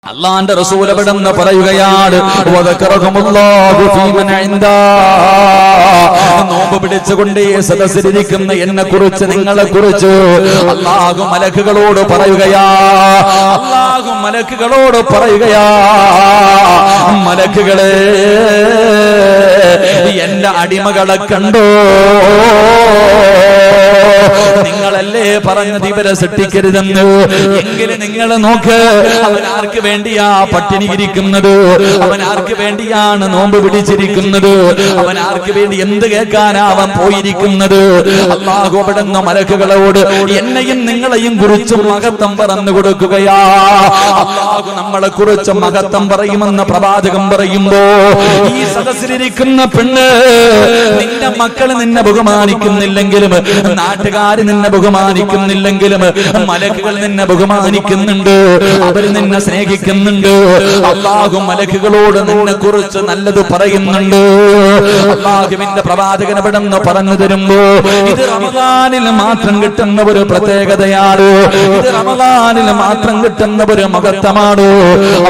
അല്ലാഹുവിന്റെ റസൂൽ അവിടെന്ന് പറയുകയാണ് നോമ്പ് പിടിച്ചുകൊണ്ട് സദസ്സിലിരിക്കുന്ന എന്നെ കുറിച്ച് നിങ്ങളെ കുറിച്ച് അല്ലാഹു മലക്കുകളോട് പറയുകയാ മലക്കുകളെ എന്റെ അടിമകളെ കണ്ടോ നിങ്ങളല്ലേ പറഞ്ഞത് ഇവരെ സൃഷ്ടിക്കരുതെന്ന് എങ്കിലും നിങ്ങൾ നോക്ക് അവൻ ആർക്ക് വേണ്ടിയാ പട്ടിണി ഇരിക്കുന്നത് അവൻ ആർക്ക് വേണ്ടിയാണ് നോമ്പ് പിടിച്ചിരിക്കുന്നത് അവൻ ആർക്ക് വേണ്ടി എന്ത് കേൾക്കാനാ അവൻ പോയിരിക്കുന്നത് അല്ലാഹു അവിടുന്ന് മലക്കുകളോട് എന്നെയും നിങ്ങളെയും കുറിച്ച് മഹത്വം പറഞ്ഞു കൊടുക്കുകയാ അല്ലാഹു നമ്മളെ കുറിച്ച് മഹത്വം പറയുമെന്ന് പ്രവാചകൻ പറയുമ്പോ ഈ സദസ്സിലിരിക്കുന്ന പെണ്ണ് നിന്റെ മക്കൾ നിന്നെ ബഹുമാനിക്കുന്നില്ലെങ്കിലും നാട്ടുകാർ നിന്നെ ബഹുമാനിക്കുന്നില്ലെങ്കിലും മലക്കുകൾ നിന്നെ ബഹുമാനിക്കുന്നുണ്ട് അവർ നിന്നെ സ്നേഹിക്കുന്നുണ്ട് അല്ലാഹു മലക്കുകളോട് നിന്നെ കുറിച്ച് നല്ലത് പറയുന്നുണ്ട് അല്ലാഹുവിന്റെ പ്രവാചകൻ അവിടുന്ന് പറഞ്ഞു തരുമ്പോ ഇത് റമദാനിൽ മാത്രം കിട്ടുന്ന ഒരു പ്രത്യേകതയാണ് ഇത് റമദാനിൽ മാത്രം കിട്ടുന്ന ഒരു മഹത്വമാണ്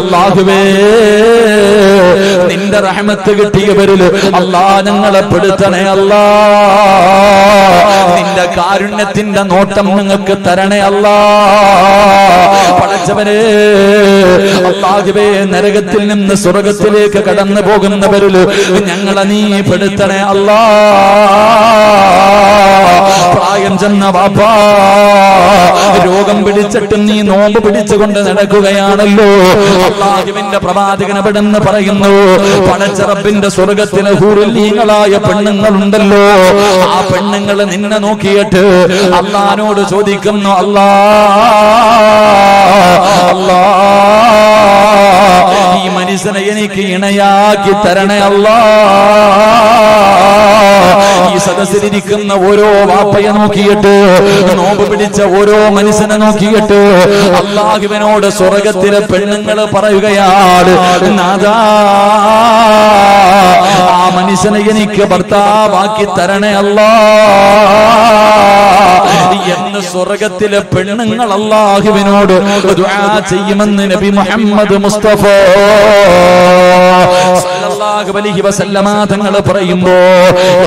അല്ലാഹുവേ നിന്റെ റഹ്മത്ത് കിട്ടിയവരിൽ അല്ലാഹ് ഞങ്ങളെ പെടുത്തണേ അല്ലാ നിന്റെ കാരുണ്യത്തിന്റെ നോട്ടം നിങ്ങൾക്ക് തരണേ അല്ലാ പടച്ചവനെ അല്ലാഹുവേ നരകത്തിൽ നിന്ന് സ്വർഗ്ഗത്തിലേക്ക് കടന്നു പോകുന്നവരിൽ ഞങ്ങളെ നീ പെടുത്തണേ അല്ലാ പ്രായം ചെന്ന വാപ്പാ രോഗം പിടിച്ചിട്ട് നീ നോമ്പ് പിടിച്ചുകൊണ്ട് നടക്കുകയാണല്ലോ അല്ലാഹുവിന്റെ പ്രവാചകൻ അവിടെന്ന് പറയുന്നു പടച്ച റബ്ബിന്റെ സ്വർഗ്ഗത്തിലെ ഹൂറുല്ലീങ്ങളായ പെണ്ണുങ്ങളുണ്ടല്ലോ ആ പെണ്ണുങ്ങൾ നിന്നെ നോക്കിയിട്ട് അല്ലാഹുവിനോട് ചോദിക്കുന്നു അല്ലാ ഈ മനുഷ്യനെ എനിക്ക് ഇണയാക്കി തരണേ അല്ലാ ഈ സദസ്സിലിരിക്കുന്ന ഓരോ വാപ്പയെ നോക്കിയിട്ട് നോമ്പ് പിടിച്ച ഓരോ മനുഷ്യനെ നോക്കിയിട്ട് അല്ലാഹുവിനോട് സ്വർഗ്ഗത്തിലെ പെണ്ണുങ്ങൾ പറയുകയാണ് നാഥാ ആ മനുഷ്യനെ എനിക്ക് ഭർത്താവാക്കി തരണേ അല്ലാ എന്ന് സ്വർഗ്ഗത്തിലെ പെണ്ണുങ്ങൾ അല്ലാഹുവിനോട് ദുആ ചെയ്യുമെന്ന് നബി മുഹമ്മദ് മുസ്തഫ സല്ലല്ലാഹു അലൈഹി വസല്ലമ തങ്ങൾ പറയുമ്പോ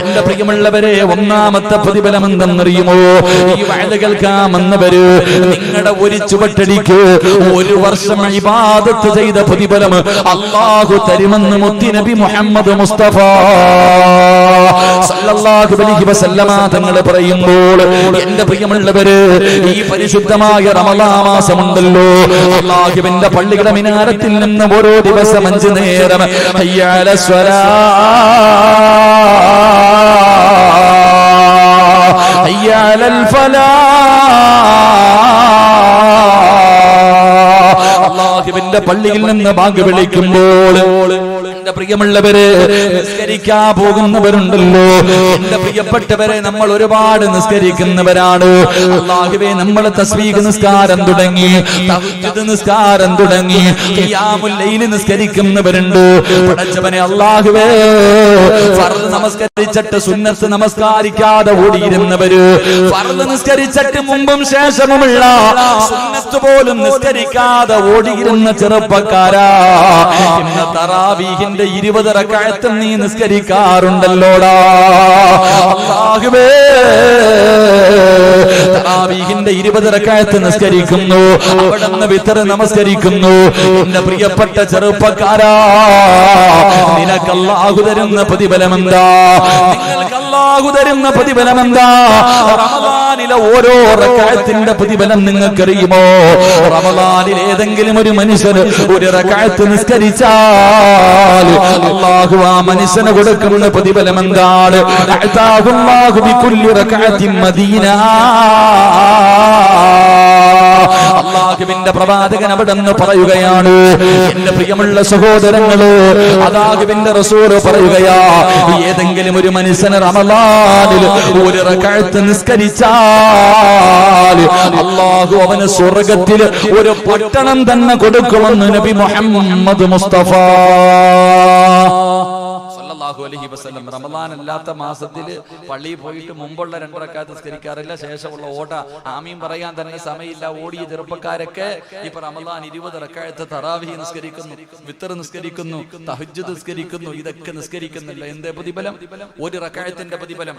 എന്റെ പ്രിയമുള്ളവരെ ഒന്നാമത്തെ പ്രതിഫലം എന്തെന്നറിയുമോ ഈ വഅദ കേൾക്കാമെന്നവര് നിങ്ങളുടെ ഒരു ചുവട്ടടിക്ക് ഒരു വർഷം ഇബാദത്ത് ചെയ്ത പ്രതിഫലം അല്ലാഹു തരുമെന്ന് മുത്തി നബി മുഹമ്മദ് മുസ്തഫ സല്ലല്ലാഹു അലൈഹി വസല്ലമ തങ്ങൾ പറയുമ്പോൾ എന്റെ പ്രിയമുള്ളവര് ഈ പരിശുദ്ധമായ റമളാൻ മാസമുണ്ടല്ലോ അല്ലാഹുവിന്റെ പള്ളിയുടെ മിനാരത്തിൽ നിന്ന് ഓരോ ദിവസം 5 നേരം ഹയ്യ അലസ് സ്വലാഹ് ഹയ്യ അലൽ ഫലാഹ് അല്ലാഹുവിന്റെ പള്ളിയിൽ നിന്ന് ബാങ്ക് വിളിക്കുമ്പോൾ എന്റെ പ്രിയമുള്ളവരെ നിസ്കരിക്കാൻ പോകുന്നവരുണ്ടല്ലോ എന്റെ പ്രിയപ്പെട്ടവരെ നമ്മൾ ഒരുപാട് നിസ്കരിക്കുന്നവരാണ് അല്ലാഹുവേ നമ്മൾ തസ്ബീഹ് നിസ്കാരം തുടങ്ങി തഹജ്ജുദ് നിസ്കാരം തുടങ്ങി ഖിയാമുൽ ലൈൽ നിസ്കരിക്കുന്നവരുണ്ട് പടച്ചവനെ അല്ലാഹുവേ ഫർദ് നമസ്കരിച്ചിട്ട് സുന്നത്ത് നമസ്കാരിക്കാതെ ഓടിയിരുന്നവര് ഫർദ് നിസ്കരിച്ചിട്ട് മുമ്പും ശേഷമുള്ള സുന്നത്ത് പോലും നിസ്കരിക്കാതെ ഓടിയിരുന്ന ചെറുപ്പക്കാരാ ഇന്ന് തറാവീഹിന്റെ 20 റക്അത്ത് നീ നിസ്കരിക്കാറുണ്ടല്ലോടാ അല്ലാഹുവേ തറാവീഹിന്റെ 20 റക്അത്ത് നിസ്കരിക്കുന്നു അവിടുന്ന് വിത്ർ നമസ്കരിക്കുന്നു എന്റെ പ്രിയപ്പെട്ട ചെറുപ്പക്കാരാ നിനക്ക് അല്ലാഹു തരുന്ന പ്രതിഫലം എന്താ നിങ്ങൾക്ക് അല്ലാഹു തരുന്ന പ്രതിഫലം എന്താ റമദാനിലെ ഓരോ റക്അത്തിന്റെ പ്രതിഫലം നിങ്ങൾക്കറിയുമോ റമദാനിൽ ഏതെങ്കിലും ഒരു മനുഷ്യൻ ഒരു റക്അത്ത് നിസ്കരിച്ചാൽ അല്ലാഹു ആ മനുഷ്യന് കൊടുക്കുന്ന പ്രതിഫലം എന്താണ് അഅതാഹുല്ലാഹു ബികുല്ലി റക്അത്തിൻ മദീന അല്ലാഹുവിന്റെ പ്രവാചകൻ അവിടെന്ന് പറയുകയാണ് എന്റെ പ്രിയമുള്ള സഹോദരങ്ങളെ അല്ലാഹുവിന്റെ റസൂൽ പറയുകയാ ഏതെങ്കിലും ഒരു മനുഷ്യൻ റമളാനിൽ ഒരു റക്അത്ത് നിസ്കരിച്ചാൽ അല്ലാഹു അവന് സ്വർഗ്ഗത്തിൽ ഒരു പട്ടണം തന്നെ കൊടുക്കുമെന്ന് നബി മുഹമ്മദ് മുസ്തഫ സല്ലല്ലാഹു അലൈഹി വസല്ലം റമദാൻ അല്ലാത്ത മാസത്തിൽ പള്ളിയിൽ പോയിട്ട് മുമ്പുള്ള 2 റക്അത്ത് നിസ്കരിക്കാറില്ല. ശേഷമുള്ള ഓട ആമീൻ പറയാൻ തന്നെ സമയമില്ല. ഓടിയ ചെറുപ്പക്കാരൊക്കെ ഇപ്പൊ റമദാൻ 20 റക്അത്ത് തറാവീഹ് നിസ്കരിക്കുന്നു, വിത്തർ നിസ്കരിക്കുന്നു, തഹജ്ജുദ് നിസ്കരിക്കുന്നു. ഇതൊക്കെ നിസ്കരിക്കുന്നില്ല. എന്തേ പ്രതിഫലം? 1 റക്അത്തിന്റെ പ്രതിഫലം.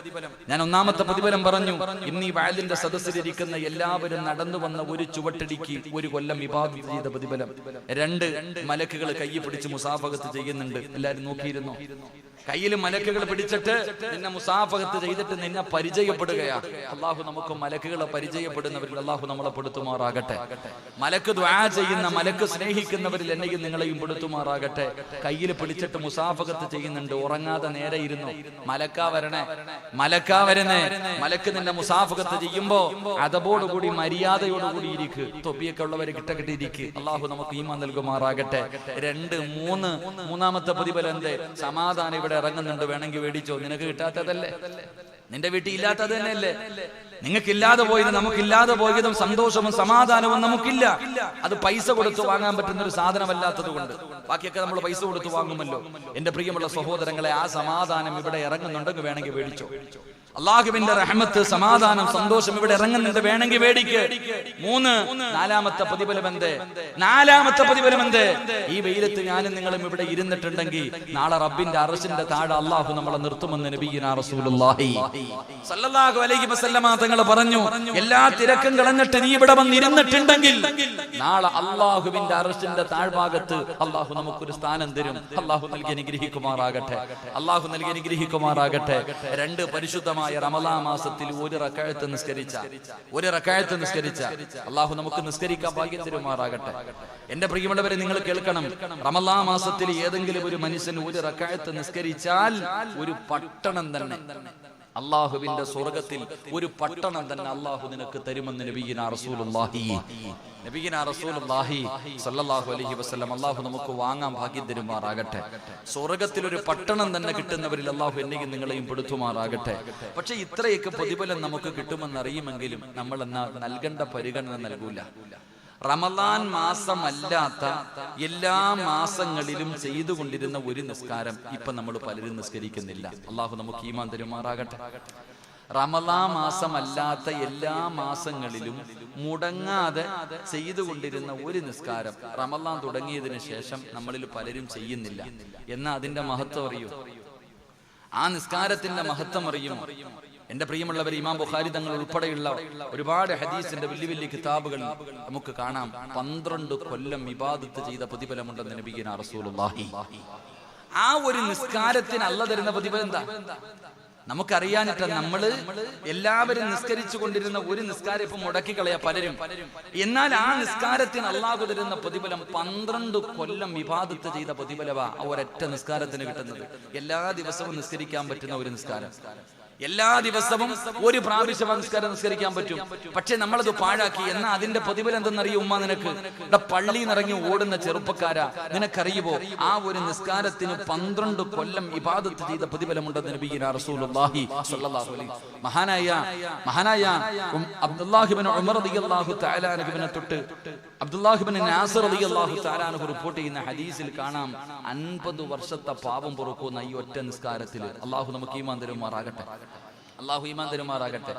ഞാൻ ഒന്നാമത്തെ പ്രതിഫലം പറഞ്ഞു. ഇന്ന് ഈ വഅലിന്റെ സദസ്സിലിരിക്കുന്ന എല്ലാവരും നടന്നു വന്ന ഒരു ചുവട്ടടിക്ക് 1 കൊല്ലം ഇബാദത്ത് ചെയ്ത പ്രതിഫലം. 2 മലക്കുകൾ കൈ പിടിച്ച് മുസാഫഹത്ത് ചെയ്യുന്നുണ്ട്. എല്ലാരും നോക്കിയിരുന്നോ? കയ്യിൽ മലക്കുകൾ പിടിച്ചിട്ട് നിന്നെ മുസാഫഹത്ത് ചെയ്തിട്ട് നിന്നെ പരിചയപ്പെടുകയാ. അള്ളാഹു നമുക്ക് മലക്കുകളെ പരിചയപ്പെടുന്നവരിൽ അള്ളാഹു നമ്മളെ പെടുത്തുമാറാകട്ടെ. മലക്ക് ദുആ ചെയ്യുന്ന, മലക്ക് സ്നേഹിക്കുന്നവരിൽ എന്നെയും നിങ്ങളെയും പെടുത്തുമാറാകട്ടെ. കയ്യിൽ പിടിച്ചിട്ട് മുസാഫഹത്ത് ചെയ്യുന്നുണ്ട്. ഉറങ്ങാതെ നേരെ ഇരുന്നു. മലക്കാ വരണേ, മലക്കാ വരുന്നേ. മലക്ക് നിന്നെ മുസാഫഹത്ത് ചെയ്യുമ്പോ അതബോടുകൂടി മര്യാദയോടുകൂടി ഇരിക്ക്. തൊപ്പിയൊക്കെ ഉള്ളവര് കിട്ടിയിരിക്ക്. അള്ളാഹു നമുക്ക് ഈമാൻ നൽകുമാറാകട്ടെ. 2, 3 മൂന്നാമത്തെ പ്രതിഫലം എന്തേ? സമാധാനം ഇവിടെ ഇറങ്ങുന്നുണ്ട്, വേണമെങ്കിൽ മേടിച്ചോ. നിനക്ക് കിട്ടാത്തതല്ലേ, നിന്റെ വീട്ടിൽ ഇല്ലാത്തത് തന്നെയല്ലേ. നിങ്ങൾക്കില്ലാതെ പോയത് നമുക്കില്ലാതെ പോയതും സന്തോഷവും സമാധാനവും നമുക്കില്ല. അത് പൈസ കൊടുത്ത് വാങ്ങാൻ പറ്റുന്ന ഒരു സാധനമല്ലാത്തത് കൊണ്ട്. ബാക്കിയൊക്കെ നമ്മൾ പൈസ കൊടുത്ത് വാങ്ങുമല്ലോ. എന്റെ പ്രിയമുള്ള സഹോദരങ്ങളെ, ആ സമാധാനം ഇവിടെ ഇറങ്ങുന്നുണ്ടെങ്കിൽ വേണമെങ്കിൽ മേടിച്ചോ. അള്ളാഹുവിന്റെ റഹ്മത്ത്, സമാധാനം, സന്തോഷം ഇവിടെ ഇറങ്ങുന്നുണ്ട്, വേണമെങ്കിൽ മേടിക്ക്. 3 നാലാമത്തെ പ്രതിഫലം എന്തേ? നാലാമത്തെ പ്രതിഫലം എന്തേ? ഈ വെയിലത്ത് ഞാനും നിങ്ങളും ഇവിടെ ഇരുന്നിട്ടുണ്ടെങ്കിൽ നാളെ റബ്ബിന്റെ അർശിന്റെ താഴെ അള്ളാഹു നമ്മളെ നിർത്തുമെന്ന് നബിയുനാ റസൂലുള്ളാഹി സ്വല്ലല്ലാഹു അലൈഹി വസല്ലമ തങ്ങൾ പറഞ്ഞു. എല്ലാ തിരക്കും കളഞ്ഞിട്ട് നീ ഇവിടെ വന്നിരുന്നിട്ടുണ്ടെങ്കിൽ നാളെ അള്ളാഹുവിന്റെ അർശിന്റെ താഴ്ഭാഗത്ത് അള്ളാഹു നമുക്കൊരു സ്ഥാനം തരും. അള്ളാഹു നൽകി അനുഗ്രഹിക്കുമാറാകട്ടെ. അള്ളാഹു നൽകി അനുഗ്രഹിക്കുമാറാകട്ടെ. 2 പരിശുദ്ധമായ റമളാൻ മാസത്തിൽ 1 റക്അത്ത് നിസ്കരിച്ച അള്ളാഹു നമുക്ക് നിസ്കരിക്കാൻ ഭാഗ്യം തരുമാറാകട്ടെ. എന്റെ പ്രിയമുള്ളവരെ, നിങ്ങൾ കേൾക്കണം. റമളാൻ മാസത്തിൽ ഏതെങ്കിലും ഒരു മനുഷ്യൻ 1 റക്അത്ത് നിസ്കരിച്ചാൽ ഒരു പട്ടണം തന്നെ, അള്ളാഹുവിന്റെ സ്വർഗത്തിൽ ഒരു പട്ടണം തന്നെ അള്ളാഹു നിനക്ക് തരുമെന്ന് നബിയുനാ റസൂലുള്ളാഹി സ്വല്ലല്ലാഹു അലൈഹി വസല്ലം. അള്ളാഹു നമുക്ക് വാങ്ങാൻ ഭാഗ്യം തരുമാറാകട്ടെ. സ്വർഗത്തിൽ ഒരു പട്ടണം തന്നെ കിട്ടുന്നവരിൽ അള്ളാഹു എന്നെയും നിങ്ങളെയും പെടുത്തുമാറാകട്ടെ. പക്ഷെ ഇത്രയൊക്കെ പ്രതിഫലം നമുക്ക് കിട്ടുമെന്നറിയുമെങ്കിലും നമ്മൾ എന്നാ നൽകേണ്ട പരിഗണന നൽകൂല. റമളാൻ മാസമല്ലാത്ത എല്ലാ മാസങ്ങളിലും ചെയ്തുകൊണ്ടിരുന്ന ഒരു നിസ്കാരം ഇപ്പൊ നമ്മൾ പലരും നിസ്കരിക്കുന്നില്ല. അള്ളാഹു നമുക്ക് ഈമാൻ തരുമാറാകട്ടെ. റമളാൻ മാസമല്ലാത്ത എല്ലാ മാസങ്ങളിലും മുടങ്ങാതെ ചെയ്തുകൊണ്ടിരുന്ന ഒരു നിസ്കാരം റമളാൻ തുടങ്ങിയതിനു ശേഷം നമ്മളിൽ പലരും ചെയ്യുന്നില്ല. എന്നാ അതിന്റെ മഹത്വം അറിയൂ? ആ നിസ്കാരത്തിന്റെ മഹത്വം അറിയുമോ? എന്റെ പ്രിയമുള്ളവർ, ഇമാം ബുഖാരി തങ്ങൾ ഉൾപ്പെടെയുള്ള ഒരുപാട് ഹദീസിന്റെ വലിയ വലിയ കിതാബുകൾ നമുക്ക് കാണാം. 12 കൊല്ലം ഇബാദത്ത് ചെയ്ത പ്രതിഫലമുണ്ടെന്ന് നബിയുനാ റസൂലുള്ളാഹി. ആ ഒരു നിസ്കാരത്തിന് അല്ലാഹു തരുന്ന പ്രതിഫലം എന്താ നമുക്കറിയാനിട്ട്? നമ്മള് എല്ലാവരും നിസ്കരിച്ചു കൊണ്ടിരുന്ന ഒരു നിസ്കാരം ഇപ്പൊ മുടക്കി കളയാ പലരും. എന്നാൽ ആ നിസ്കാരത്തിന് അള്ളാഹു തരുന്ന പ്രതിഫലം 12 കൊല്ലം ഇബാദത്ത് ചെയ്ത പ്രതിഫലവാ ഒരൊറ്റ നിസ്കാരത്തിന് കിട്ടുന്നത്. എല്ലാ ദിവസവും നിസ്കരിക്കാൻ പറ്റുന്ന ഒരു നിസ്കാരം, എല്ലാ ദിവസവും ഒരു പ്രാവശ്യം നിസ്കരിക്കാൻ പറ്റും. പക്ഷെ നമ്മളത് പാഴാക്കി. എന്നാ അതിന്റെ പ്രതിഫലം എന്തെന്നറിയോ ഉമ്മ? നിനക്ക് പള്ളിയിൽ നിറങ്ങി ഓടുന്ന ചെറുപ്പക്കാരാ, നിനക്കറിയുമോ ആ ഒരു നിസ്കാരത്തിന് 12 കൊല്ലം ഇബാദത്ത് ചെയ്ത പ്രതിഫലമുണ്ടെന്ന് നബിയുനാ റസൂലുള്ളാഹി സ്വല്ലല്ലാഹു അലൈഹി. മഹാനായ അബ്ദുല്ലാഹി ഇബ്നു ഉമർ റളിയല്ലാഹു തആല അൻഹുവിനെ തൊട്ട് അബ്ദുല്ലാഹി ഇബ്നു നാസിർ റളിയല്ലാഹു തആല അൻഹു റിപ്പോർട്ട് ചെയ്യുന്ന ഹദീസിൽ കാണാം 50 വർഷത്തെ പാപം പൊറുക്കുന്ന ഈ ഒറ്റ നിസ്കാരത്തിൽ. അള്ളാഹു നമുക്ക് ഈമാൻ തരുമാറാകട്ടെ. അള്ളാഹു ഈമാൻ തരുമാറാകട്ടെ.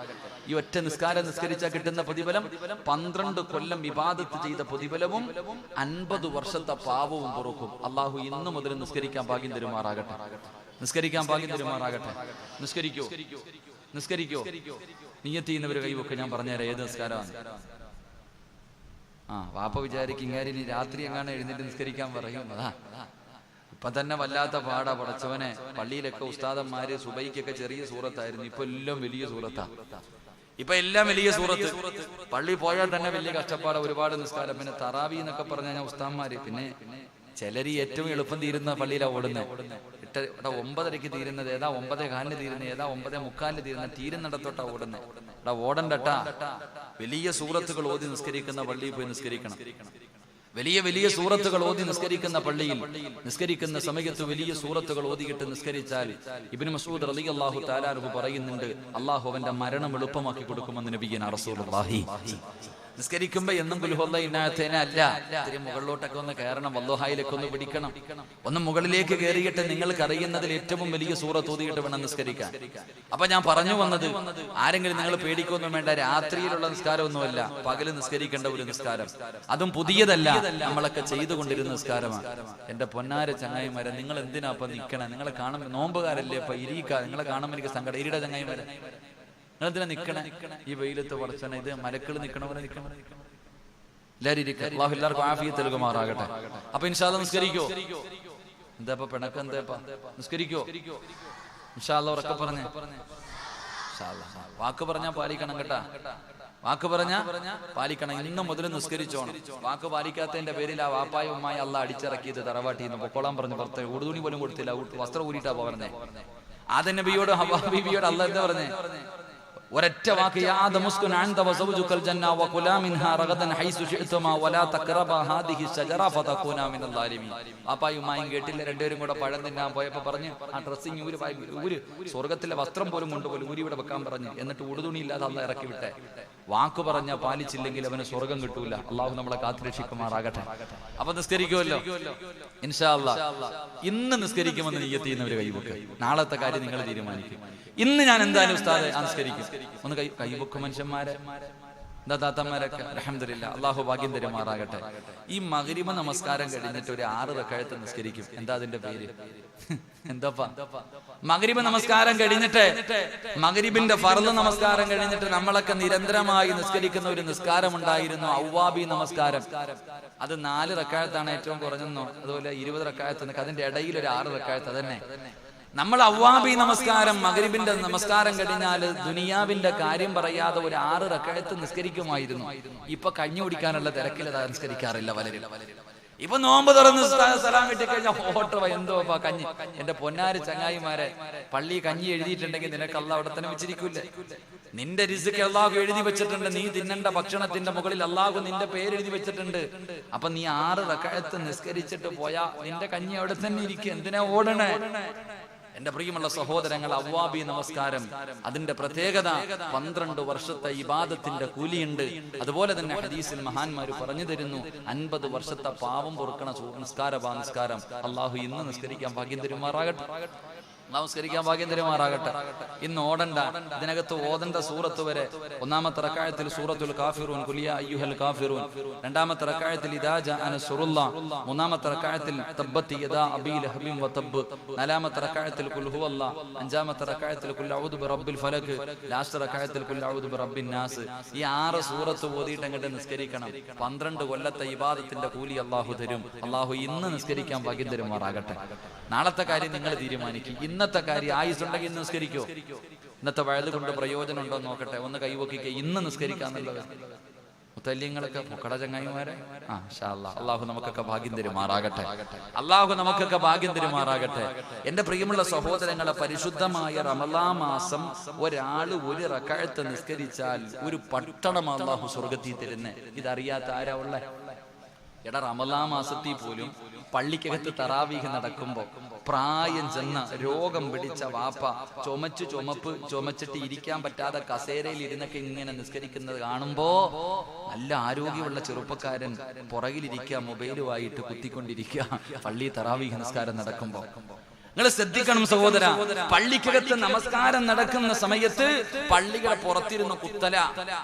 ഈ ഒറ്റ നിസ്കാരം നിസ്കരിച്ചാൽ കിട്ടുന്ന പ്രതിഫലം 12 കൊല്ലം ഇബാദത്ത് ചെയ്ത പ്രതിഫലവും 50 വർഷത്തെ പാപവും പൊറുക്കും. അള്ളാഹു ഇന്നു മുതൽ നിസ്കരിക്കാൻ ഭാഗ്യം തരുമാറാകട്ടെ. നിസ്കരിക്കാൻ ഭാഗ്യം തരുമാറാകട്ടെ. നിസ്കരിക്കോ? നിയ്യത്ത് ചെയ്യുന്നവര് കൈവൊക്കെ ഞാൻ പറഞ്ഞുതരാം ഏത് നിസ്കാരമാണ്. വാപ്പ വിചാരിക്കും ഇങ്ങാരി രാത്രി എങ്ങാണ് എഴുന്നേറ്റ് നിസ്കരിക്കാൻ പറയും. ഇപ്പൊ തന്നെ വല്ലാത്ത പാടാ പടച്ചവനെ. പള്ളിയിലൊക്കെ ഉസ്താദന്മാര് സുബൈക്കൊക്കെ ചെറിയ സൂറത്തായിരുന്നു, ഇപ്പൊ എല്ലാം വലിയ സൂറത്താ. പള്ളി പോയാൽ തന്നെ വലിയ കഷ്ടപ്പാടാ, ഒരുപാട് നിസ്കാരം. പിന്നെ തറാവി എന്നൊക്കെ പറഞ്ഞ ഉസ്താദന്മാര്, പിന്നെ ചിലര് ഏറ്റവും എളുപ്പം തീരുന്ന പള്ളിയിലാ ഓടുന്നത്. 9:30 തീരുന്നത് ഏതാ, 9:15 തീരുന്നത് ഏതാ, 9:45 തീരുന്നത്, തീരുന്നിടത്തോട്ടാ ഓടുന്നത്. ഓടണ്ടട്ടാ. വലിയ സൂറത്തുകൾ ഓതി നിസ്കരിക്കുന്ന പള്ളിയിൽ പോയി നിസ്കരിക്കണം. വലിയ സൂറത്തുകൾ ഓതി നിസ്കരിക്കുന്ന പള്ളിയിൽ നിസ്കരിക്കുന്ന സമയത്ത് വലിയ സൂറത്തുകൾ ഓതിയിട്ട് നിസ്കരിച്ചാൽ ഇബ്നു മസ്ഊദ് റളിയല്ലാഹു തആല അൻഹു പറയുന്നുണ്ട്, അല്ലാഹു അവന്റെ മരണം എളുപ്പമാക്കി കൊടുക്കുമെന്ന് നബിയുനാ റസൂലുള്ളാഹി നിസ്കരിക്കുമ്പോ എന്നും കുൽഹുവല്ലാ ഇന്നാഅത്തൈന അല്ല, ഇത്തിരി മുകളിലോട്ടൊക്കെ ഒന്ന് കയറണം, വല്ലുഹായിലേക്ക് ഒന്ന് പിടിക്കണം. ഒന്ന് മുകളിലേക്ക് കയറിയിട്ട് നിങ്ങൾക്ക് അറിയുന്നതിൽ ഏറ്റവും വലിയ സൂറത്ത് ഓതിയിട്ട് വേണം നിസ്കരിക്കാൻ. അപ്പൊ ഞാൻ പറഞ്ഞു വന്നത്, ആരെങ്കിലും നിങ്ങൾ പേടിക്കൊന്നും വേണ്ട, രാത്രിയിലുള്ള നിസ്കാരമൊന്നുമല്ല, പകല് നിസ്കരിക്കേണ്ട ഒരു നിസ്കാരം, അതും പുതിയതല്ല, നമ്മളൊക്കെ ചെയ്തുകൊണ്ടിരുന്ന നിസ്കാരമാണ്. എന്റെ പൊന്നാര ചങ്ങായിമാരെ, നിങ്ങൾ എന്തിനാ അപ്പൊ നിൽക്കണം? നിങ്ങളെ കാണുമ്പോൾ നോമ്പുകാരല്ലേ അപ്പൊ ഇരിക്കാ, നിങ്ങളെ കാണുമ്പോൾ എനിക്ക് സങ്കടം. ഇരിയുടെ ചങ്ങായിമാരെ, നിങ്ങളെന്തിനാ നിക്കണേ ഈ വെയിലത്ത്? പടച്ചോനെ, ഇത് മലക്കൾ നിക്കണ പോലെ നിക്കണം. എല്ലാവരും ഇരിക്കുക. അല്ലാഹു എല്ലാവർക്കും ആഫിയത്ത് നൽകുമാറാകട്ടെ. അപ്പൊ ഇൻഷാ അല്ലാഹ് നിസ്കരിക്കോ? എന്താ പിണക്കം? എന്താ നിസ്കരിക്കോ? ഇൻഷാ അല്ലാഹ് ഉറക്കെ പറഞ്ഞേ. വാക്ക് പറഞ്ഞാ പാലിക്കണം കേട്ടാ, വാക്ക് പറഞ്ഞാ പാലിക്കണം. ഇന്ന് മുതൽ നിസ്കരിച്ചോണം. വാക്ക് പാലിക്കാത്തതിന്റെ പേരിൽ ആ വാപ്പായ ഉമ്മായി അള്ളാഹ് അടിച്ചിറക്കിയത് തറവാട്ടിന്ന് പൊക്കോളാൻ പറഞ്ഞു. പുറത്ത് ഉടുതുണി പോലും കൊടുത്തില്ല, വസ്ത്രം ഊരിട്ടാ പറഞ്ഞേ. ആദം നബിയോട് ഹവ്വാ ബീവിയോട് അള്ളാഹ് എന്താ പറഞ്ഞേ? ഒരൊറ്റ വാക്ക്, യാ ആദം ഉസ്കുൻ അൻത വസൗജുകൽ ജന്ന വകുലാ മിൻഹാ റഗദൻ ഹൈസു ശിഅ്തുമാ വലാ തഖറബാ ഹാദിഹി ശജറ ഫതകൂനാ മിനൽ ളാലിമീൻ. വാപ്പായും ഉമ്മായും കേട്ടില്ല, രണ്ടുപേരും കൂടെ പഴം തിന്നാൻ പോയപ്പോ പറഞ്ഞു, ആ ഡ്രസ്സിങ് ഊര്, സ്വർഗത്തിലെ വസ്ത്രം പോലും കൊണ്ടുപോലും ഊരി ഇവിടെ വെക്കാൻ പറഞ്ഞു. എന്നിട്ട് ഉടുതുണി ഇല്ലാതെ അള്ളാഹ് ഇറക്കി വിട്ടെ. വാക്ക് പറഞ്ഞ പാലിച്ചില്ലെങ്കിൽ അവന് സ്വർഗം കിട്ടൂല. അള്ളാഹു നമ്മളെ കാത്തുരക്ഷിക്കുമാറാകട്ടെ. അപ്പൊ നിസ്കരിക്കുമല്ലോ ഇൻഷാ അല്ലാഹ്. ഇന്ന് നിസ്കരിക്കുമെന്ന് നിയ്യത്ത് ചെയ്യുന്നവര് കൈവെക്കുക. നാളത്തെ കാര്യം നിങ്ങൾ തീരുമാനിക്കും. ഇന്ന് ഞാൻ എന്തായാലും ഉസ്താദെ നിസ്കരിക്കും. ഒന്ന് കൈവെക്കും മനുഷ്യന്മാരെ, എന്താ താത്തന്മാരൊക്കെ. അൽഹംദുലില്ലാഹ്, അള്ളാഹു ഭാഗ്യം തരുമാറാകട്ടെ. ഈ മഗ്രിബ് നമസ്കാരം കഴിഞ്ഞിട്ട് ഒരു 6 റക്അത്ത് നിസ്കരിക്കും. എന്താ അതിന്റെ പേര്? എന്താപ്പാ? മഗ്രിബ് നമസ്കാരം കഴിഞ്ഞിട്ട്, മഗ്രിബിന്റെ ഫർള് നമസ്കാരം കഴിഞ്ഞിട്ട് നമ്മളൊക്കെ നിരന്തരമായി നിസ്കരിക്കുന്ന ഒരു നിസ്കാരം ഉണ്ടായിരുന്നു, അവ്വാബി നമസ്കാരം. അത് 4 റക്അത്താണ് ഏറ്റവും കുറഞ്ഞെന്നോ, അതുപോലെ 20 റക്അത്ത്. അതിന്റെ ഇടയിൽ ഒരു 6 റക്അത്ത്. അതന്നെ നമ്മൾ അവ്വാബി നമസ്കാരം, മഗ്രിബിന്റെ നമസ്കാരം കഴിഞ്ഞാൽ ദുനിയാവിന്റെ കാര്യം പറയാതെ ഒരു 6 റക്അത്ത് നിസ്കരിക്കുമായിരുന്നു. ഇപ്പൊ കഞ്ഞി കുടിക്കാനുള്ള തിരക്കിൽ അത് നിസ്കരിക്കാറില്ല പലരും. ഇപ്പൊ നോമ്പ് തുറന്ന് സലാം കിട്ടി കഴിഞ്ഞാൽ ഓട്ടോ എന്തോ കഞ്ഞി. എന്റെ പൊന്നാര് ചങ്ങായിമാരെ, പള്ളി കഞ്ഞി എഴുതിയിട്ടുണ്ടെങ്കിൽ നിനക്ക് അള്ളാഹ് അവിടെ തന്നെ വെച്ചിരിക്കൂല്ലേ? നിന്റെ റിസ്ക് അള്ളാഹു എഴുതി വെച്ചിട്ടുണ്ട്. നീ തിന്നേണ്ട ഭക്ഷണത്തിന്റെ മുകളിൽ അള്ളാഹു നിന്റെ പേരെഴുതി വെച്ചിട്ടുണ്ട്. അപ്പൊ നീ 6 റക്അത്ത് നിസ്കരിച്ചിട്ട് പോയാ നിന്റെ കഞ്ഞി അവിടെ തന്നെ ഇരിക്കും. എന്തിനാ ഓടണേ? എന്റെ പ്രിയമുള്ള സഹോദരങ്ങൾ, അവ്വാബി നമസ്കാരം, അതിന്റെ പ്രത്യേകത 12 വർഷത്തെ ഇബാദത്തിന്റെ കൂലിയുണ്ട്. അതുപോലെ തന്നെ ഹദീസിൽ മഹാന്മാര് പറഞ്ഞു തരുന്നു, 50 വർഷത്തെ പാവം പൊറുക്കണ നിസ്കാരം. അള്ളാഹു ഇന്ന് നിസ്കരിക്കാൻ ഭാഗ്യം തരുമാറാകട്ടെ. നമസ്കരിക്കാൻ ഭാഗ്യം തരുമാറാകട്ടെ. ഇന്ന് ഓടണ്ട, ഇതിനകത്ത് ഓതണ്ട സൂറത്ത് വരെ. ഒന്നാമത്തെ റക്അത്തിൽ സൂറത്തുൽ കാഫിറൂൻ, ഖുൽ യാ അയ്യുഹൽ കാഫിറൂൻ. രണ്ടാമത്തെ റക്അത്തിൽ ഇദാ ജാഅ നസ്റുല്ലാ. മൂന്നാമത്തെ റക്അത്തിൽ തബ്ബത് യദാ അബീ ലഹബിൻ വതബ്ബ്. നാലാമത്തെ റക്അത്തിൽ ഖുൽ ഹുവല്ലാ. അഞ്ചാമത്തെ റക്അത്തിൽ ഖുൽ അഊദു ബിറബ്ബിൽ ഫലക്. ലാസ്റ്റ് റക്അത്തിൽ ഖുൽ അഊദു ബിറബ്ബിൻ നാസ്. ഈ 6 സൂറത്ത് ഓതിയിട്ട് അങ്ങോട്ട് നിസ്കരിക്കണം. 12 കൊല്ലത്തെ ഇബാദത്തിന്റെ കൂലി അള്ളാഹു തരും. അള്ളാഹു ഇന്ന് നിസ്കരിക്കാൻ ഭാഗ്യം തരുമാറാകട്ടെ. നാളത്തെ കാര്യം നിങ്ങൾ തീരുമാനിക്കും. ഇന്നത്തെ കാര്യം ആയുസ് ഉണ്ടെങ്കിൽ ഇന്ന് നിസ്കരിക്കോ? ഇന്നത്തെ വഴുത് കൊണ്ട് പ്രയോജനം ഉണ്ടോ നോക്കട്ടെ. ഒന്ന് കൈവക്കിക്ക. ഇന്ന് നിസ്കരിക്കാന്നുള്ളത് മുത്തല്യങ്ങളൊക്കെ പൊക്കട ചങ്ങായിമാരെ. അള്ളാഹു നമുക്കൊക്കെ ഭാഗ്യം തരുമാറാകട്ടെ. അള്ളാഹു നമുക്കൊക്കെ ഭാഗ്യം തരുമാറാകട്ടെ. എന്റെ പ്രിയമുള്ള സഹോദരങ്ങളെ, പരിശുദ്ധമായ റമളാൻ മാസം ഒരാള് 1 റക്അത്ത് നിസ്കരിച്ചാൽ ഒരു പട്ടണം അള്ളാഹു സ്വർഗത്തിൽ തരുന്നേ. ഇതറിയാത്ത ആരാ ഉള്ളേ? എടാ, റമളാൻ മാസത്തിൽ പോലും പള്ളിക്കകത്ത് തറാവീഹ് നടക്കുമ്പോ പ്രായം ചെന്ന രോഗം പിടിച്ച വാപ്പ ചുമച്ചിട്ട് ഇരിക്കാൻ പറ്റാതെ കസേരയിൽ ഇരുന്നൊക്കെ ഇങ്ങനെ നിസ്കരിക്കുന്നത് കാണുമ്പോ നല്ല ആരോഗ്യമുള്ള ചെറുപ്പക്കാരൻ പുറകിലിരിക്കുക, മൊബൈലുമായിട്ട് കുത്തിക്കൊണ്ടിരിക്കുക പള്ളി തറാവീഹ് നിസ്കാരം നടക്കുമ്പോ. നിങ്ങൾ ശ്രദ്ധിക്കണം സഹോദര, പള്ളിക്കകത്ത് നമസ്കാരം നടക്കുന്ന സമയത്ത് പള്ളികളെ പുറത്തിരുന്ന് കുത്തല.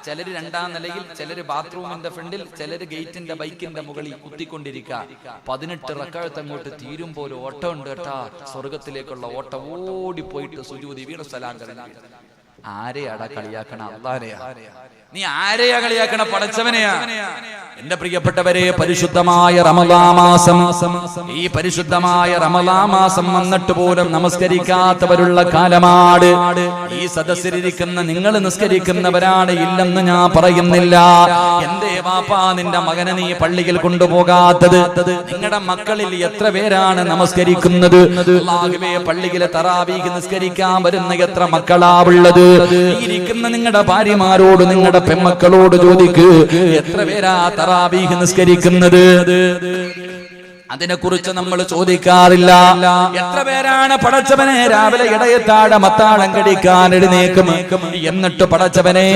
ചിലര് 2ാം നിലയിൽ, ചിലര് ബാത്റൂമിന്റെ ഫ്രണ്ടിൽ, ചിലര് ഗേറ്റിന്റെ ബൈക്കിന്റെ മുകളിൽ കുത്തിക്കൊണ്ടിരിക്കുക. 18 റക്അത്ത് അങ്ങോട്ട് തീരുമ്പോൾ ഓട്ടം ഉണ്ട് കേട്ടാ, സ്വർഗത്തിലേക്കുള്ള ഓട്ടം. ഓടിപ്പോയിട്ട് സുജൂദി വീണ സലാം കഴിഞ്ഞു. ആരെയാടാ കളിയാക്കണ? അല്ലാഹുവിനെയാ. നീ ആരെയാ കളിയാക്കണ? പടച്ചവനെയാ. എന്റെ പ്രിയപ്പെട്ടവരെ, പരിശുദ്ധമായ റമളാൻ മാസം, ഈ പരിശുദ്ധമായ റമളാൻ മാസം വന്നിട്ട് പോലും നമസ്കരിക്കാത്തവരുള്ള കാലമാണ്. ഈ സദസ്സിലിരിക്കുന്ന നിങ്ങൾ നിസ്കരിക്കുന്നവരാണ് ഇല്ലെന്ന് ഞാൻ പറയുന്നില്ല. എന്തേ വാപ്പാ നിന്റെ മകനെ നീ പള്ളിയിൽ കൊണ്ടുപോകാത്തത്? നിങ്ങളുടെ മക്കളിൽ എത്ര പേരാണ് നമസ്കരിക്കുന്നത്? അല്ലാഹുവേ, പള്ളിയിലെ തറാവീഹ് നിസ്കരിക്കാൻ വരുന്ന എത്ര മക്കളാ ഉള്ളത്? ഇരിക്കുന്ന നിങ്ങളുടെ ഭാര്യമാരോട്, നിങ്ങളുടെ പെൺമക്കളോട് ചോദിക്ക്, എത്ര പേരാ തറാവീഹ് നിസ്കരിക്കുന്നത്? അതിനെക്കുറിച്ച് നമ്മൾ ചോദിക്കാറില്ല. എത്ര പേരാണ് പടച്ചവനെ രാവിലെ ഇടയത്താഴ മത്താളം കടിക്കാൻ എഴുന്നേക്കും, എന്നിട്ട് പടച്ചവനെ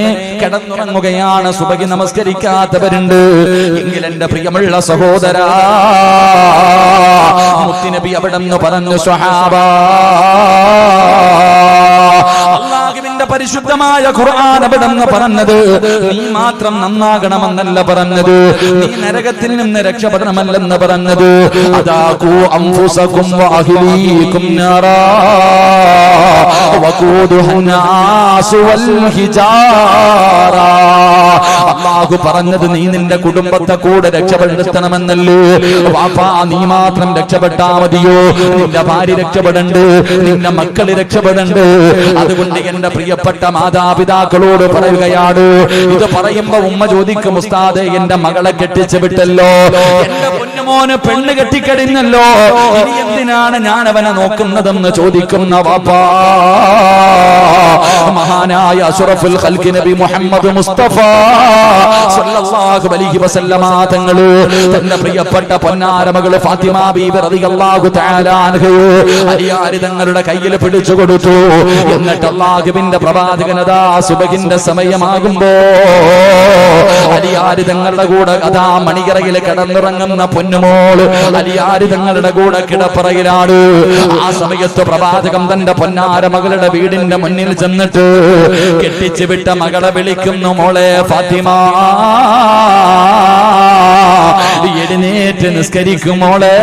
കിടന്നുറങ്ങുകയാണ്, സുബഹി നമസ്കരിക്കാത്തവരുണ്ട്. എങ്കിൽ എന്റെ പ്രിയമുള്ള സഹോദരാ, മുത്തുനബി അവിടെന്ന് പറഞ്ഞു, സ്വഹാബാ, അല്ലാഹുവിന്റെ പരിശുദ്ധമായ ഖുർആൻ അവിടെന്ന് പറഞ്ഞത് നീ മാത്രം നന്നാകണമെന്നല്ല പറഞ്ഞത്, നീ നരകത്തിൽ നിന്ന് രക്ഷപ്പെടണമെല്ലെന്ന് പറഞ്ഞത്. അദാഖു അൻഫുസകും വഅഹ്ലീകും നാറാ വഖൂദുഹൻ നാസു വൽ ഹിജാറാ. അല്ലാഹു പറഞ്ഞത് നീ നിന്റെ കുടുംബത്തെ കൂടെ രക്ഷപ്പെടുത്തണമെന്നല്ലേ. വാപ്പാ, നീ മാത്രം രക്ഷപ്പെട്ടാ മതിയോ? നിന്റെ ഭാര്യ രക്ഷപ്പെടണ്ട്, നിന്റെ മക്കള് രക്ഷപ്പെടണ്ട്. അതുകൊണ്ട് എന്റെ പ്രിയപ്പെട്ട മാതാപിതാക്കളോട് പറയുകയാണ്, ഇത് പറയുമ്പോ ഉമ്മ ചോദിക്കും, ഉസ്താദേ എന്റെ മകളെ കെട്ടിച്ചു വിട്ടല്ലോ, എന്റെ പൊന്നുമോന് പെണ്ണ് കെട്ടിക്കഴിഞ്ഞല്ലോ, ഇനി എന്തിനാണ് ഞാൻ അവനെ നോക്കുന്നതെന്ന് ചോദിക്കുന്ന വാപ്പാ. മഹാനായ അഷ്റഫുൽ ഖൽഖ് നബി മുഹമ്മദ് മുസ്തഫ സല്ലല്ലാഹു അലൈഹി വസല്ലമ തങ്ങള് തന്റെ പ്രിയപ്പെട്ട പൊന്നാര മകൾ ഫാത്തിമ ബീബി റളിയല്ലാഹു തആല അൻഹ അലിയാരി തങ്ങളുടെ കയ്യിൽ പിടിച്ചു കൊടുത്തു. എന്നിട്ട് അല്ലാഹുവിന്റെ പ്രവാചകനതാ സുബഹിന്റെ സമയമാകുമ്പോ അലിയാരി തങ്ങളുടെ കൂടെ അതാ മണിയറയിൽ കിടന്നുറങ്ങുന്ന പൊന്നുമോള് അലിയാരി തങ്ങളുടെ കൂടെ കിടപ്പറയിലാണ്. ആ സമയത്ത് പ്രവാചകം തന്റെ പൊന്നാര മകളുടെ വീടിന്റെ മുന്നിൽ ചെന്നിട്ട് കെട്ടിച്ചു വിട്ട മകളെ വിളിക്കുന്നു, മോളെ ഫാത്തിമ, എഴുന്നേറ്റ് നിസ്കരിക്കും മോളെ.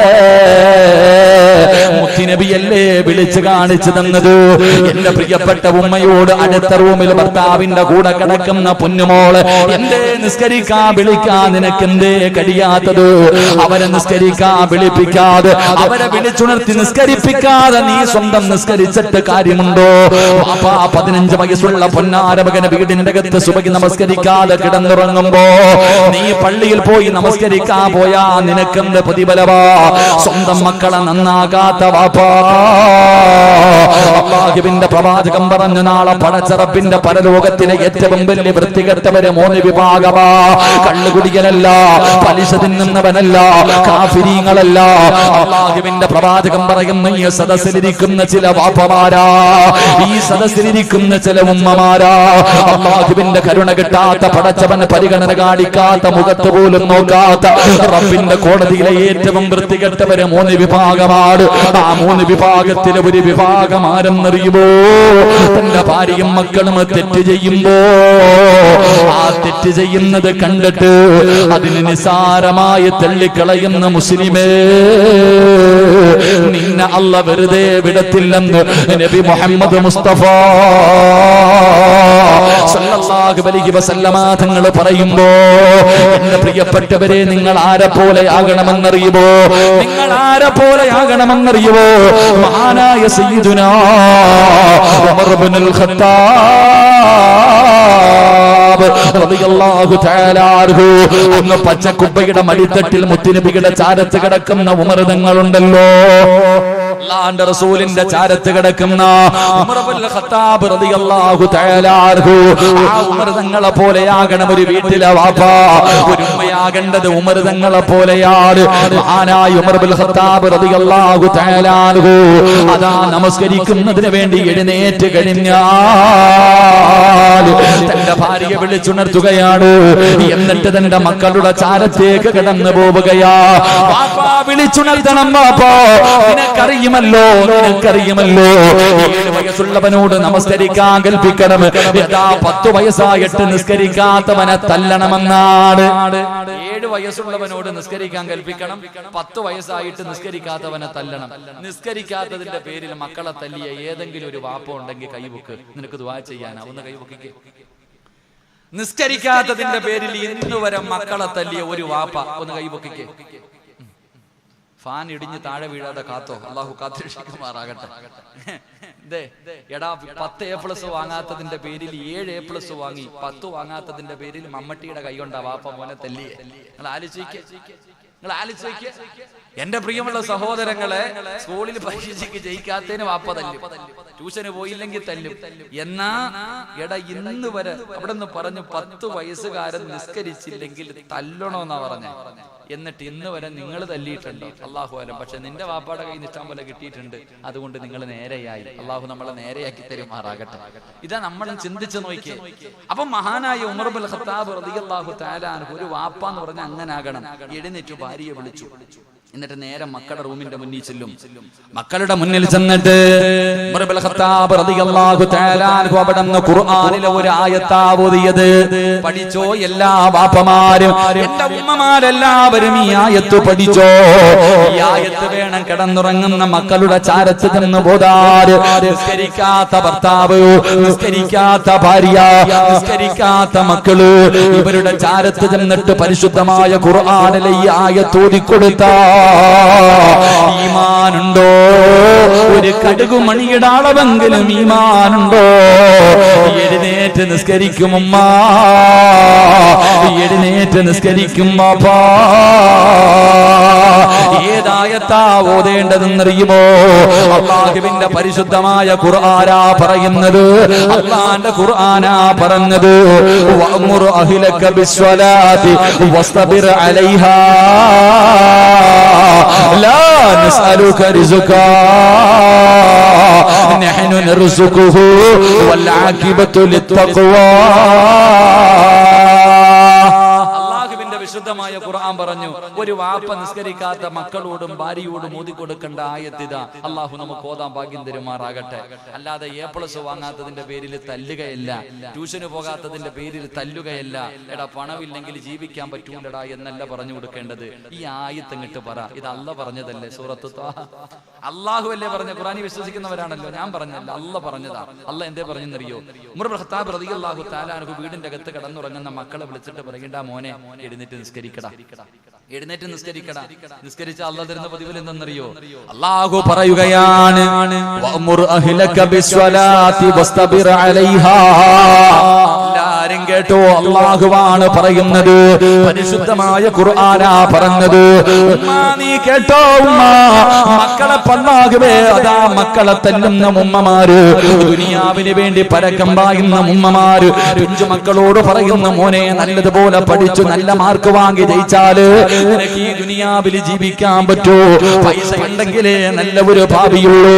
മുത്തുനബിയല്ലേ വിളിച്ചു കാണിച്ചു തന്നത്. എന്റെ പ്രിയപ്പെട്ട ഉമ്മയോട് അടുത്ത റൂമിൽ ഭർത്താവിന്റെ കൂടെ കിടക്കുന്ന പൊന്നുമോള്, എന്തേ നിസ്കരിക്കാ വിളിക്കാ നിനക്കെന്തേ കഴിയാത്തത്? അവരെ നിസ്കരിക്കാ വിളിപ്പിക്കാതെ, അവരെ വിളിച്ചുണർത്തി നിസ്കരിപ്പിക്കാതെ നീ സ്വന്തം നിസ്കരിച്ചിട്ട് കാര്യമുണ്ടോ? 15 വയസ്സുള്ള പൊന്നാര മകന് വീടിന്റെ അകത്ത് സുബഹി നമസ്കരിക്കാതെ കിടന്നുറങ്ങുമ്പോ നീ പള്ളിയിൽ പോയി നമസ്കരിക്കാൻ പോയാ നിനക്കെന്ത് പ്രതിഫലവാ? സ്വന്തം മക്കളെ നന്നാകാത്ത വാപ്പാ. അല്ലാഹുവിന്റെ പ്രവാചകം പറഞ്ഞു, നാളെ പടച്ചറപ്പിന്റെ പരലോകത്തിലെ ഏറ്റവും വലിയ വൃത്തികെട്ടവര് 3 വിഭാഗമാ. കള്ളുകുടിയനല്ല, പലിശ തിന്നുന്നവനല്ല, കാഫിരീങ്ങളല്ല. അല്ലാഹുവിന്റെ പ്രവാചകം പറയുന്നു, ഈ സദസ്സിലിരിക്കുന്ന ചില വാപ്പമാരാ, ഈ സദസ്സിലിരിക്കുന്ന ചില ഉമ്മമാരാ, അല്ലാഹുവിന്റെ കരുണ കിട്ടാത്ത, പടച്ചവന് പരിഗണന കാണിക്കാത്ത, മുഖത്ത് പോലും നോക്കാത്ത, റബ്ബിന്റെ കോടതിയിലെ ഏറ്റവും വൃത്തികെട്ടവര് 3 വിഭാഗമാണ്. ആ 3 വിഭാഗത്തിലെ ഒരു വിഭാഗം ആരെന്നറിയുമോ? തന്റെ ഭാര്യയും മക്കളും തെറ്റ് ചെയ്യുമ്പോ ആ തെറ്റ് ചെയ്യുന്നത് കണ്ടിട്ട് അതിന് നിസാരമായി തള്ളിക്കളയുന്ന മുസ്ലിമേ, നിന്നെ അല്ലാഹ് വെറുതെ വിടത്തില്ലെന്ന് നബി മുഹമ്മദ് മുസ്തഫ സല്ലല്ലാഹു അലൈഹി വസല്ലമ തങ്ങൾ പറയുമ്പോ, എന്റെ പ്രിയപ്പെട്ടവരെ, നിങ്ങൾ ആരെ പോലെ ആകണമെന്നറിയുമോ? നിങ്ങൾ ആരെ പോലെ ആകണമെന്നറിയുമോ? മഹാനായ സയ്യിദുനാ ഉമർ ഇബ്നുൽ ഖത്താബ് റളിയല്ലാഹു തആല അൻഹു അന്ന് പച്ചക്കുപ്പയുടെ മടിത്തട്ടിൽ മുത്തുനബിയുടെ ചാരത്ത് കിടക്കുന്ന ഉമർ തങ്ങളുണ്ടല്ലോ, അല്ലാഹുവിന്റെ റസൂലിന്റെ ചാരത്ത് കിടക്കുന്ന ഉമർ ഇബ്നുൽ ഖത്താബ് റളിയല്ലാഹു തആല അൻഹു, ആ ഉമർ തങ്ങളെ പോലെയാകണം ഒരു വീട്ടിലെ വാപ്പാ. ഒരു ഉമ്മയാകേണ്ടത് ഉമർ തങ്ങളെ പോലെയാണ്. മഹാനായ ഉമർ ഇബ്നുൽ ഖത്താബ് റളിയല്ലാഹു തആല അൻഹു അതാ നമസ്കരിക്കുന്നതിന് വേണ്ടി എഴുന്നേറ്റ് കഴിഞ്ഞാൽ തന്റെ ഭാര്യയെ വിളിച്ചുണർത്തുകയാണ്. എന്നിട്ട് തന്റെ മക്കളുടെ ചാരത്തേക്ക് കടന്നു പോവുകയാ. വാപ്പാ, വിളിച്ചുണർത്തണം വാപ്പാ, നിനക്കറിയുമല്ലോ 7 വയസ്സുള്ളവനോട് നമസ്കരിക്കാൻ കൽപ്പിക്കണം. യഥാ 10 വയസ്സായിട്ട് നിസ്കരിക്കാത്തവനെ തല്ലണമെന്നാണ്. 7 വയസ്സുള്ളവനോട് നിസ്കരിക്കാൻ കൽപ്പിക്കണം, 10 വയസ്സായിട്ട് നിസ്കരിക്കാത്തവനെ തല്ലണം. നിസ്കരിക്കാത്തതിന്റെ പേരിൽ മക്കളെ തല്ലിയ ഏതെങ്കിലും ഒരു വാപ്പ ഉണ്ടെങ്കിൽ കൈവക്ക്, നിനക്ക് ദുആ ചെയ്യാനാ, ഒന്ന് കൈവക്കിക്കേ. നിസ്കരിക്കാത്തതിന്റെ പേരിൽ ഇന്നുവരെ മക്കളെ തല്ലിയ ഒരു വാപ്പ ഒന്ന് കൈവക്കിക്കേ. ഫാൻ ഇടിഞ്ഞ് താഴെ വീഴാതെ കാത്തോ, അള്ളാഹു കാത്തിരക്ഷിക്കുമാറാകട്ടെ. എടാ, 10 A+ വാങ്ങാത്തതിന്റെ പേരിൽ 7 A+ വാങ്ങി, 10 വാങ്ങാത്തതിന്റെ പേരിൽ മമ്മട്ടിയുടെ കൈ കൊണ്ടാ വാപ്പ മോനെ തല്ലിയെ. നിങ്ങൾ ആലോചിക്കുക. എന്റെ പ്രിയമുള്ള സഹോദരങ്ങളെ, സ്കൂളിൽ പരീക്ഷയ്ക്ക് ജയിക്കാത്തതിന് വാപ്പ തല്ലും, ട്യൂഷന് പോയില്ലെങ്കിൽ തല്ലും. എന്നാ എടാ, ഇന്ന് വരെ അവിടെ നിന്ന് പറഞ്ഞു 10 വയസ്സുകാരൻ നിസ്കരിച്ചില്ലെങ്കിൽ തല്ലണോന്നാ പറഞ്ഞ. എന്നിട്ട് ഇന്ന് വരെ നിങ്ങൾ തല്ലിയിട്ടുണ്ടോ? അള്ളാഹു അലം. പക്ഷെ നിന്റെ വാപ്പാടെ കയ്യിൽ നിന്ന് ഇഷ്ടം പോലെ കിട്ടിയിട്ടുണ്ട്, അതുകൊണ്ട് നിങ്ങൾ നേരെയായി. അള്ളാഹു നമ്മളെ നേരെയാക്കി തരുമാറാകട്ടെ. ഇതാ നമ്മൾ ചിന്തിച്ചു നോക്കിയേ. അപ്പൊ മഹാനായ ഉമർ ഇബ്നുൽ ഖത്താബ് റളിയല്ലാഹു തആല അൻഹു ഒരു വാപ്പ എന്ന് പറഞ്ഞാൽ അങ്ങനെ ആകണം. എഴുന്നേറ്റ് ഭാര്യയെ വിളിച്ചു, എന്നിട്ട് നേരെ മക്കളുടെ റൂമിന്റെ മുന്നിൽ ചെല്ലും. മക്കളുടെ മുന്നിൽ ചെന്നിട്ട് ഉമർ ഇബ്നുൽ ഖത്താബ് റളിയല്ലാഹു തആല അൻഹു അവിടുന്ന് ഖുർആനിലെ ഒരു ആയത്താ ഓതിയത്. പഠിച്ചോ എല്ലാ വാപ്പമാരും, എന്റെ ഉമ്മമാരെല്ലാവരും ഈ ആയത്ത് പഠിച്ചോ. ഈ ആയത്ത് വേണം കിടന്നുറങ്ങുന്ന മക്കളുടെ ചാരത്ത് ചെന്ന് പോതാര്. നിസ്കരിക്കാത്ത ഭർത്താവ്, നിസ്കരിക്കാത്ത ഭാര്യ, നിസ്കരിക്കാത്ത മക്കള്, ഇവരുടെ ചാരത്ത് ചെന്നിട്ട് പരിശുദ്ധമായ ഖുർആനിലെ ഈ ആയത്ത് ഓതിക്കൊടുത്ത ഈമാനുണ്ടോ? ഒരു കടുകുമണിയുടെ അളവെങ്കിലും ഈമാനുണ്ടോ? എഴുന്നേറ്റ് നിസ്കരിക്കും ഉമ്മ, എഴുന്നേറ്റ് നിസ്കരിക്കും ബാപ്പാ. ഏതായത്താ ഓതേണ്ടതെന്നറിയുമോ? അല്ലാഹുവിന്റെ പരിശുദ്ധമായ ഖുർആനാ പറയുന്നത്. അല്ലാഹുവിന്റെ ഖുർആനാ പറഞ്ഞത്, വഅ്മുർ അഹ്ലക ബിസ്സലാത്തി വസ്തബിർ അലൈഹാ ലാ നസ്അലുക റിസ്ഖാ നഹ്നു നർസുഖുഹു വൽ ആഖിബത്തു ലിത്തഖ്വാ. വിശുദ്ധമായ ഖുർആൻ പറഞ്ഞു, ഒരു വാപ്പ നിസ്കരിക്കാത്ത മക്കളോടും ഭാര്യയോടും ഓതിക്കൊടുക്കേണ്ട ആയത്തിതാ. അള്ളാഹു നമുക്ക് ഓതാൻ ഭാഗ്യം തരുമാറാകട്ടെ. അല്ലാതെ A+ വാങ്ങാത്തതിന്റെ പേരിൽ തല്ലുകയല്ല, ട്യൂഷന് പോകാത്തതിന്റെ പേരിൽ തല്ലുകയല്ല. എടാ പണമില്ലെങ്കിൽ ജീവിക്കാൻ പറ്റൂലടാ എന്നല്ല പറഞ്ഞു കൊടുക്കേണ്ടത്. ഈ ആയത്ത് ഇങ്ങോട്ട് പറ, ഇത് അള്ളാഹ് പറഞ്ഞതല്ലേ? സൂറത്ത് ത്വാഹ അള്ളാഹു അല്ലേ പറഞ്ഞ? ഖുർആനിൽ വിശ്വസിക്കുന്നവരാണല്ലോ, ഞാൻ പറഞ്ഞല്ല, അള്ളാഹ് പറഞ്ഞതാ. അള്ളാഹ് എന്തേ പറഞ്ഞെന്നറിയോ? ഉമർ ഇബ്നുൽ ഖത്താബ് റളിയല്ലാഹു തആല അൻഹു വീടിന്റെ അകത്ത് കിടന്നുറങ്ങുന്ന മക്കളെ വിളിച്ചിട്ട് പറയണ്ട, മോനെ എഴുന്നേറ്റ് നിസ്കരിക്കടാ, എഴുന്നേറ്റ് നിസ്കരിക്കടാ. നിസ്കരിച്ച അല്ലാഹ് തരുന്ന പ്രതിഫലം എന്തെന്നറിയോ? അല്ലാഹു പറയുകയാണ്, വഅ്മുർ അഹ്ലക ബിസ്സലാത്തി വസ്തബിർ അലൈഹാ. എല്ലാരും കേട്ടോ, അല്ലാഹുവാണ് പറയുന്നത്, പരിശുദ്ധമായ ഖുർആനാ പറഞ്ഞത്. ഉമ്മ നീ കേട്ടോ, ഉമ്മ മക്കളെ പല്ലാഹുവേ, അതാ മക്കളെ തല്ലുന്ന ഉമ്മമാര്, ദുനിയാവിന് വേണ്ടി പരക്കം പായുന്ന ഉമ്മമാര് പിഞ്ചു മക്കളോട് പറയുന്ന, മോനെ നല്ലതുപോലെ പഠിച്ചു നല്ല മാർക്ക് വാങ്ങി ജയിച്ചാല് നിനക്ക് ഈ ദുനിയാവിൽ ജീവിക്കാൻ പറ്റൂ, പൈസ ഉണ്ടെങ്കിലേ നല്ല ഒരു ഭാവിയുള്ളൂ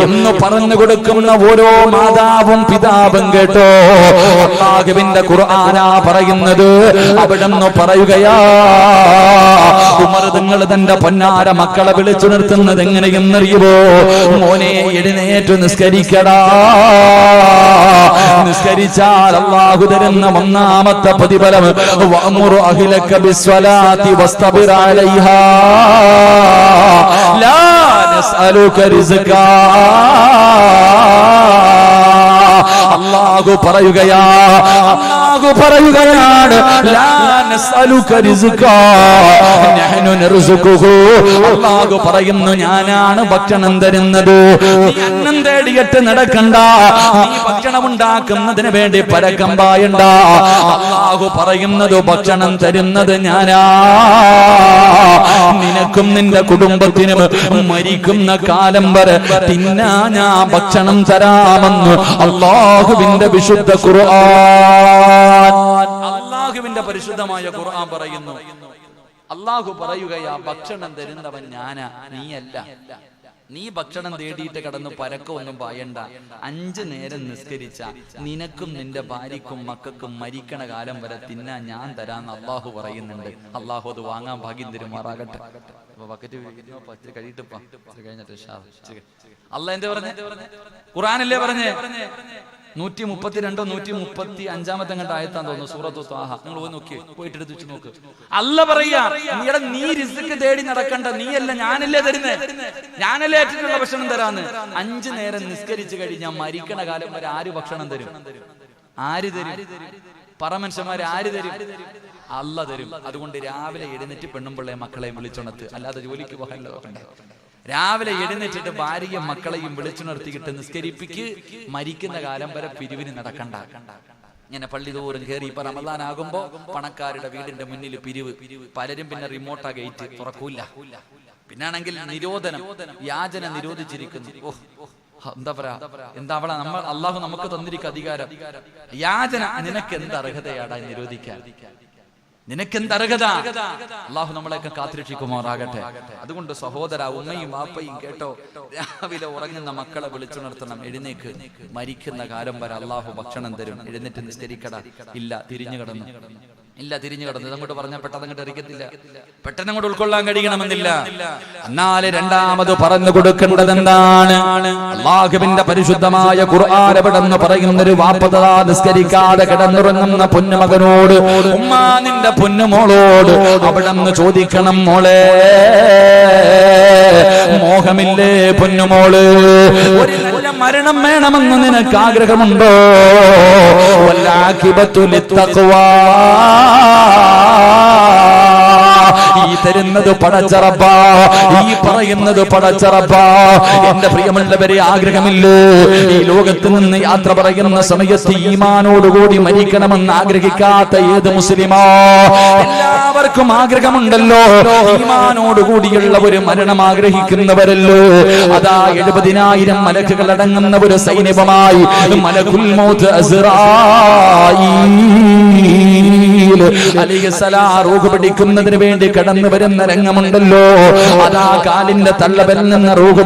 എന്ന് പറഞ്ഞു കൊടുക്കുന്ന ഓരോ മാതാവും പിതാവും കേട്ടോ, അല്ലാഹുവിന്റെ ഖുർആനാ പറയുന്നത്. അവിടെന്ന് പറയുകയാ, ഉമർ തങ്ങൾ തന്റെ പൊന്നാര മക്കളെ വിളിച്ചു നിർത്തുന്നത് എങ്ങനെയെന്നറിയുമോ? മോനെ എഴുന്നേറ്റ് നിസ്കരിക്കടാ. നിസ്കരിച്ചാൽ അല്ലാഹു തരുന്ന ഒന്നാമത്തെ പ്രതിഫലം, വഅ്മുർ അഹ്ലക ബിസ്സലാത്തി വസ്തബിർ അലൈഹാ ലാ നസ്അലുക റിസ്ഖാ. അല്ലാഹു പറയുകയാ, അല്ലാഹു പറയുകയാണ്, ലാ നസ്അലുക റിസ്ഖാ നഹ്നു നർസുഖുഹു. അല്ലാഹു പറയുന്നു, ഞാനാണ് ഭക്ഷണം തരുന്നത്. നീ അന്നം തേടിയിട്ട് നടക്കണ്ട, നീ ഭക്ഷണം ഉണ്ടാക്കുന്നതിന് വേണ്ടി പരക്കം പായണ്ട. അല്ലാഹു പറയുന്നത്, ഭക്ഷണം തരുന്നത് ഞാനാ. നിനക്കും നിന്റെ കുടുംബത്തിനും മരിക്കുന്ന കാലം വരെ തിന്നാ ഞാൻ ഭക്ഷണം തരാമെന്ന് അല്ലാഹുവിന്റെ വിശുദ്ധ ഖുർആൻ. അല്ലാഹുവിന്റെ പരിശുദ്ധമായ ഖുർആൻ പറയുന്നു. അല്ലാഹു പറയുകയാ, ഭക്ഷണം തരുന്നവൻ ഞാനാ, നീയല്ല. നീ ഭക്ഷണം തേടിയിട്ട് കടന്ന് പരക്കൊന്നും പായണ്ട. 5 നേരം നിസ്കരിച്ച നിനക്കും നിന്റെ ഭാര്യക്കും മക്കൾക്കും മരിക്കണ കാലം വരെ തിന്നാൻ ഞാൻ തരാന്ന് അള്ളാഹു പറയുന്നുണ്ട്. അള്ളാഹു അത് വാങ്ങാൻ ഭാഗ്യം തരുമാറാകട്ടെ. അള്ളാഹ് എന്താ പറഞ്ഞേ? ഖുർആനല്ലേ പറഞ്ഞേ? 132 135 കണ്ട ആയത്താന്ന് തോന്നുന്നു, സൂറത്തു ത്വാഹ. നിങ്ങൾ പോയി നോക്കി, പോയിട്ട് എടുത്ത് വെച്ച് നോക്ക്. അല്ലാഹ് പറയാ, നീ റിസ്ക് തേടി നടക്കണ്ട, നീയല്ല ഞാനല്ലേ തരുന്നേ, ഞാനല്ലേ ഏറ്റിട്ടുള്ള ഭക്ഷണം തരാന്ന്. 5 നേരം നിസ്കരിച്ചു കഴിഞ്ഞാൽ മരിക്കണ കാലം വരെ ആര് ഭക്ഷണം തരും? ആര് തരും? പറ മനുഷ്യന്മാര്, ആര് തരും? അല്ലാഹ് തരും. അതുകൊണ്ട് രാവിലെ എഴുന്നേറ്റ് പെണ്ണുമ്പിള്ളയെ മക്കളെയും വിളിച്ചുണർത്ത്, അല്ലാതെ ജോലിക്ക് പോകാനുള്ള നോക്കണ്ട. രാവിലെ എഴുന്നേറ്റിട്ട് ഭാര്യയും മക്കളെയും വിളിച്ചു നിർത്തിയിട്ട് നിസ്കരിപ്പിക്ക്. മരിക്കുന്ന കാലം വരെ പിരിവിന് നടക്കണ്ട. ഇങ്ങനെ പള്ളി തോറും കയറി ഇപ്പൊ റമദാനാകുമ്പോ പണക്കാരുടെ വീടിന്റെ മുന്നിൽ പിരിവ്. പലരും പിന്നെ റിമോട്ടാ ഗേറ്റ് തുറക്കൂല. പിന്നാണെങ്കിൽ നിരോധനം, യാചന നിരോധിച്ചിരിക്കുന്നു. എന്താ പറയാ, എന്താ അവളെ നമ്മൾ അള്ളാഹു നമുക്ക് തന്നിരിക്കുന്ന അധികാരം. യാചന നിനക്ക് എന്ത് അർഹതയാടാ നിരോധിക്കാൻ? നിനക്കെന്ത് അർഹത? അള്ളാഹു നമ്മളെയൊക്കെ കാത്തിരക്ഷിക്കുമാറാകട്ടെ. അതുകൊണ്ട് സഹോദര, ഉമ്മയും വാപ്പയും കേട്ടോ, രാവിലെ ഉറങ്ങുന്ന മക്കളെ വിളിച്ചുണർത്തണം. എഴുന്നേക്ക്, മരിക്കുന്ന കാലം വരെ അള്ളാഹു ഭക്ഷണം തരും. എഴുന്നേറ്റ് നിസ്കരിക്കട. ഇല്ല, തിരിഞ്ഞു കിടന്നു. ഇല്ല, തിരിഞ്ഞു കിടന്നു. അങ്ങോട്ട് പറഞ്ഞാൽ പെട്ടെന്ന് അങ്ങോട്ട് ഇരിക്കത്തില്ല, പെട്ടെന്ന് അങ്ങോട്ട് ഉൾക്കൊള്ളാൻ കഴിയണമെന്നില്ല. എന്നാല് രണ്ടാമത് പറഞ്ഞു കൊടുക്കേണ്ടത് എന്താണ്? അല്ലാഹുവിന്റെ പരിശുദ്ധമായ ഖുർആൻ എവിടെന്ന് പറയുന്നൊരു വാപ്പതാ നിസ്കരിക്കാതെ കിടന്നുറങ്ങുന്ന പൊന്നുമകനോട്, ഉമ്മാ നിന്റെ പൊന്നുമോളോട് അവിടെന്ന് ചോദിക്കണം, മോളെ മോഹമില്ലേ പൊന്നുമോള്? ഒരു നല്ല മരണം വേണമെന്ന് നിനക്ക് ആഗ്രഹമുണ്ടോ? വല്ലാഖിബത്തു ലിത്തഖ്വാ, ഈ തരുന്നത് പടച്ചറപ്പാ, ഈ പറയുന്നത് പടച്ചറപ്പാ. എന്റെ പ്രിയമുള്ളവരെ, ആഗ്രഹമില്ലേ ഈ ലോകത്ത് നിന്ന് യാത്ര പറയുന്ന സമയത്ത് ഈമാനോടുകൂടി മരിക്കണമെന്ന് ആഗ്രഹിക്കാത്ത ഏത് മുസ്ലിമാ? എല്ലാവർക്കും ആഗ്രഹമുണ്ടല്ലോ, ഈമാനോടുകൂടിയുള്ള ഒരു മരണം ആഗ്രഹിക്കുന്നവരല്ലോ. അതാ 70,000 മലക്കുകൾ അടങ്ങുന്ന ഒരു സൈന്യവുമായി മലക്കുൽ മൗത്ത് അസ്റായീൽ അലൈഹിസ്സലാം റൂഹ് പിടിക്കുന്നതിന് വേണ്ടി കടന്നു വരുന്ന രംഗമുണ്ടല്ലോ. അതാ കാലിന്റെ തള്ളവിരൽ നിന്ന് റൂഹ്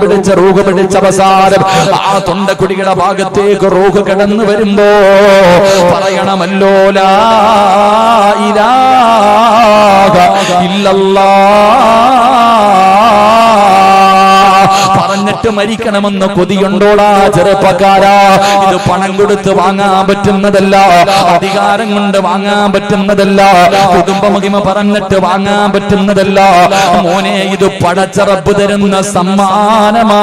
പിടിച്ച അവസാനം ആ തൊണ്ടക്കുടിയുടെ ഭാഗത്തേക്ക് റൂഹ് കടന്നു വരുമ്പോ പറയണമല്ലോ, ലാ ഇലാഹ ഇല്ലല്ലാഹ്. പറഞ്ഞിട്ട് മരിക്കണമെന്ന് കൊതിയുണ്ടോടാ ചെറുപ്പക്കാരാ? ഇത് പണം കൊടുത്ത് വാങ്ങാൻ പറ്റുന്നതല്ല, അധികാരം കൊണ്ട് വാങ്ങാൻ പറ്റുന്നതല്ല, കുടുംബമഹിമ പറഞ്ഞിട്ട് വാങ്ങാൻ പറ്റുന്നതല്ല മോനെ. ഇത് പടച്ചറപ്പ് തരുന്ന സമ്മാനമാ.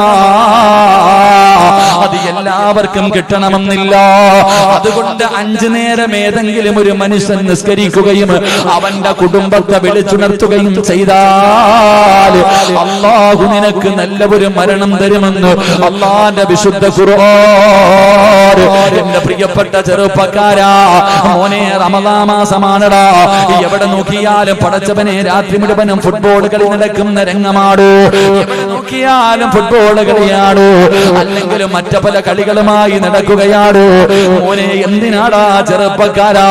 അത് എല്ലാവർക്കും കിട്ടണമെന്നില്ല. അതുകൊണ്ട് 5 നേരം ഏതെങ്കിലും ഒരു മനുഷ്യൻ നിസ്കരിക്കുകയും അവന്റെ കുടുംബത്തെ വിളിച്ചുണർത്തുകയും ചെയ്താൽ അല്ലാഹു നിനക്ക് നല്ല ഒരു മരണം തരുമെന്ന് അല്ലാഹുവിന്റെ വിശുദ്ധ ഖുർആൻ. എന്റെ പ്രിയപ്പെട്ട ചെറുപ്പക്കാരാ, മോനെ റമദാൻ മാസമാണടാ. എവിടെ നോക്കിയാലും പടച്ചവനെ രാത്രി മുഴുവനും ഫുട്ബോൾ കളി നടക്കുന്ന രംഗമാടോ. എവിടെ നോക്കിയാലും ഫുട്ബോൾ കളിയാടോ, അല്ലെങ്കിൽ മറ്റു പല കളികളുമായി നടക്കുകയാടോ. മോനെ എന്തിനാടാ ചെറുപ്പക്കാരാ?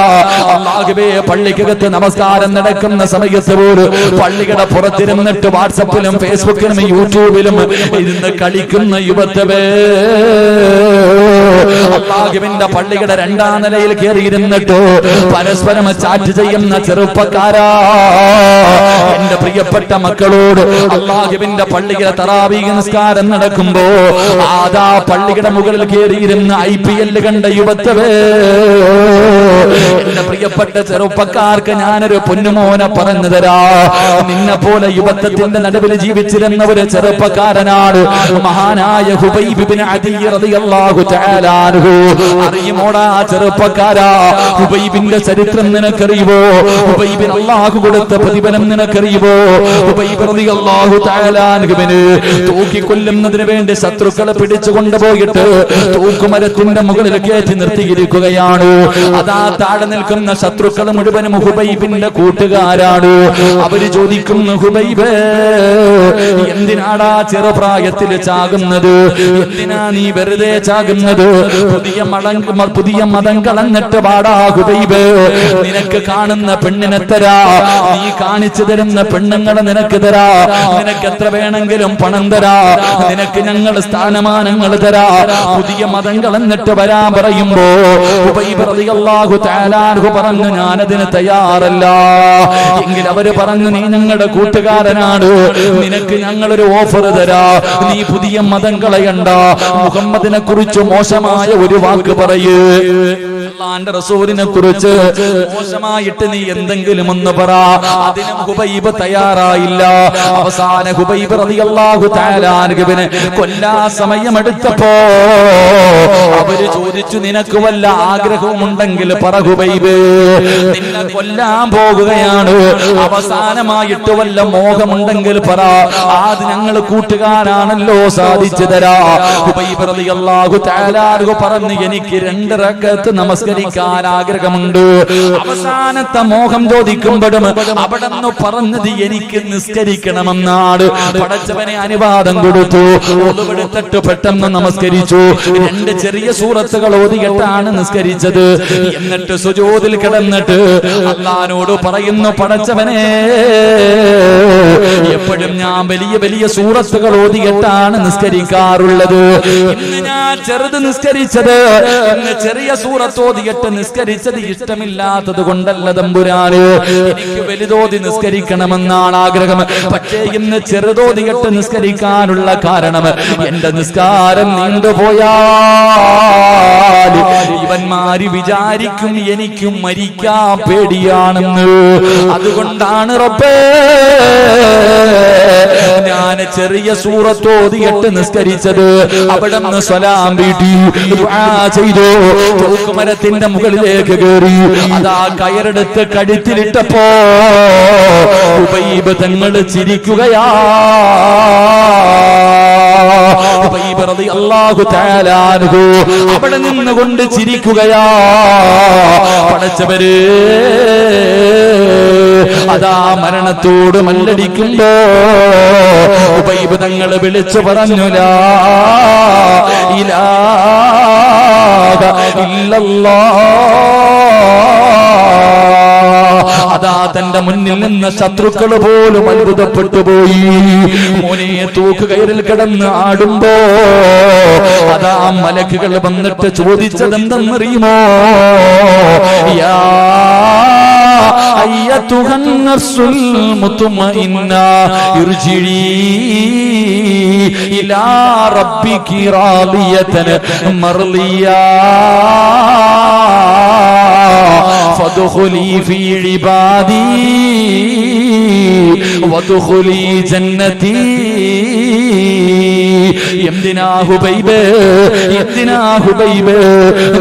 അല്ലാഹുവേ, പള്ളിക്കകത്ത് നമസ്കാരം നടക്കുന്ന സമയത്ത് പോലും പള്ളിയുടെ പുറത്തിരുന്നിട്ട് വാട്സപ്പിലും ഫേസ്ബുക്കിലും യൂട്യൂബിലും ഇരുന്ന് കളിക്കുന്ന യുവത്വേ, അല്ലാഹുവിന്റെ പള്ളിയുടെ 2ാം നിലയിൽ കയറിയിരുന്നിട്ട് പരസ്പരം ചാറ്റ് ചെയ്യുന്ന ചെറുപ്പക്കാരാ, എന്റെ പ്രിയപ്പെട്ട മക്കളോട് അല്ലാഹുവിന്റെ പള്ളിയിലെ തറാവീഹ് നിസ്കാരം നടക്കുമ്പോ ആദാ പള്ളിയുടെ മുകളിൽ കയറിയിരുന്ന IPL കണ്ട യുവത്വേ, എന്റെ പ്രിയപ്പെട്ട ചെറുപ്പക്കാർക്ക് ഞാനൊരു പൊന്നുമോനെ പറഞ്ഞു തരാ. നിന്നെ പോലെ യുവത്വത്തിന്റെ നടുവിൽ ജീവിച്ചിരുന്ന ഒരു ചെറുപ്പക്കാരനാണ് മഹാനായ ഹുബൈബ് ഇബ്നു അദി റളിയല്ലാഹു തആല അൻഹു. അറിയുമോടാ ചെറുപ്പക്കാരാ? ഹുബൈബിന്റെ ചരിത്രം നിനക്കറിയുമോ? ഹുബൈബിന് അല്ലാഹു കൊടുത്ത പ്രതിഫലം നിനക്കറിയുമോ? ഹുബൈബ് റളിയല്ലാഹു തആല അൻഹുവിനെ തൂക്കിക്കൊല്ലുന്നതിന് വേണ്ടി ശത്രുക്കളെ പിടിച്ചു കൊണ്ടുപോയിട്ട് തൂക്കുമരത്തിന്റെ മുകളിൽ കയറ്റി നിർത്തിയിരിക്കുകയാണ്. അതാ താഴെ നിൽക്കുന്ന ശത്രുക്കൾ മുഴുവനും ഹുബൈബിന്റെ കൂട്ടുകാരാണ്. അവര് ചോദിക്കുന്നു, ഹുബൈബ് എന്തിനാടാ ചെറുപ്രായത്തിൽ ചാകുന്നത്? എന്തിനാ നീ വെറുതെ ചാകുന്നത്? പുതിയ മതം കളഞ്ഞിട്ട് പാടാ ഹുബൈബ്. നിനക്ക് കാണുന്ന പെണ്ണിനെ തരാ, നീ കാണിച്ചു തരുന്ന പെണ്ണുങ്ങളെ നിനക്ക് തരാ, നിനക്ക് എത്ര വേണമെങ്കിലും പണം തരാ, നിനക്ക് ഞങ്ങൾ സ്ഥാനമാനങ്ങൾ തരാ. പുതിയ മതം കളഞ്ഞിട്ട് വരാൻ പറയുമ്പോ ഹുബൈബ് റളിയല്ലാഹു തആല അൻഹു പറഞ്ഞു, ഞാനതിന് തയ്യാറല്ല. എങ്കിൽ അവര് പറഞ്ഞു, നീ ഞങ്ങളുടെ കൂട്ടുകാരനാണ്, നിനക്ക് ഞങ്ങളൊരു ഓഫർ തരാ. നീ പുതിയ മതം കളയണ്ട, മുഹമ്മദിനെ കുറിച്ച് മോശമായ ഒരു വാക്ക് പറയൂ, അല്ലാഹുവിന്റെ റസൂലിനെ കുറിച്ച് മോശമായിട്ട് നീ എന്തെങ്കിലും ഒന്ന് പറ. അതിനും ഹുബൈബ് തയ്യാറായില്ല. അവസാന ഹുബൈബ് റളിയല്ലാഹു തആല അൻഹുവിനെ കൊല്ലാൻ സമയമെടുത്തപ്പോ അവര് ചോദിച്ചു, നിനക്ക് വല്ല ആഗ്രഹമുണ്ടെങ്കിൽ പറ ഹുബൈബ്, നിന്നെ കൊല്ലാൻ പോകുകയാണ്. അവസാനമായിട്ട് വല്ല മോഹമുണ്ടെങ്കിൽ പറ, അത് ഞങ്ങൾ കൂട്ടുകാരാണല്ലോ, സാധിച്ചു തരാ. ഹുബൈബ് റളിയല്ലാഹു തആല അൻഹു പറഞ്ഞു, എനിക്ക് 2 റക്അത്ത് നമസ്കാരം നമസ്കരിക്കാൻ ആഗ്രഹമുണ്ട്. അവസാനത്തെ മോഹം ചോദിക്കുമ്പോഴും അവിടെ നിന്ന് പറഞ്ഞത് എനിക്ക് നിസ്കരിക്കണമെന്നാണ്. പടച്ചവനെ അനുവാദം കൊടുത്തു. ഒളിവെടുത്തിട്ട് പെട്ടെന്ന് നമസ്കരിച്ചു. 2 ചെറിയ സൂറത്തുകൾ ഓതിയിട്ടാണ് നിസ്കരിച്ചത്. എന്നിട്ട് സുജൂദിൽ കിടന്നിട്ട് അല്ലാഹുവോട് പറയുന്നു, പടച്ചവനെ എപ്പോഴും ഞാൻ വലിയ വലിയ സൂറത്തുകൾ ഓതിയിട്ടാണ് നിസ്കരിക്കാറുള്ളത്. ഇന്ന് ഞാൻ ചെറുത് നിസ്കരിച്ചത്, ഇന്ന് ചെറിയ സൂറത്ത് ഓതിയിട്ട് നിസ്കരിച്ചത് ഇഷ്ടമില്ലാത്തത് കൊണ്ടല്ല തമ്പുരാന്. എനിക്ക് വലുതോതി നിസ്കരിക്കണമെന്നാണ് ആഗ്രഹം. പക്ഷേ ഇന്ന് ചെറുതോതിയിട്ട് നിസ്കരിക്കാനുള്ള കാരണം എന്റെ നിസ്കാരം നീണ്ടുപോയാൽ ഇവന്മാര് വിചാരിക്കും എനിക്കും മരിക്കാൻ പേടിയാണെന്ന്. അതുകൊണ്ടാണ് റബ്ബേ ഞാൻ ചെറിയ സൂറത്ത് ഓതിയിട്ട് നിസ്കരിച്ചത്. അവിടെ നിന്ന് സ്വലാം വീട്ടി ദുആ ചെയ്തു. തൂക്കുമരത്തിന്റെ മുകളിലേക്ക് കയറി അതാ കയറെടുത്ത് കഴുത്തിലിട്ടപ്പോ ഉബൈബ് തങ്ങൾ ചിരിക്കുകയാ. ഉബൈബ് റളിയല്ലാഹു തആല അൻഹു അവിടെ നിന്നുകൊണ്ട് ചിരിക്കുകയാ. പടച്ചവരേ, അതാ മരണത്തോട് മല്ലടിക്കുമ്പോ ഉബൈബ് തങ്ങൾ വിളിച്ചു പറഞ്ഞു, ലാ ഇലാഹ ഇല്ലല്ലാഹ്. അതാ തന്റെ മുന്നിൽ നിന്ന് ശത്രുക്കൾ പോലും അത്ഭുതപ്പെട്ടു പോയി. മോനെ തൂക്കുകയറിൽ കിടന്ന് ആടുമ്പോ അതാ മലക്കുകൾ വന്നിട്ട് ചോദിച്ചതെന്തെന്നറിയുമോ? യാ അയ്യതുഹൻ നഫ്സുൽ മുത്മഇന്ന ഇർജിഇ ഇലാ റബ്ബികി റാദിയതൻ മർളിയാ ഫദ്ഖുലി ഫീ ഇബാദി വദ്ഖുലി ജന്നതി. എന്തിനാ ഹുബൈബ്, എന്തിനാ ഹുബൈബ്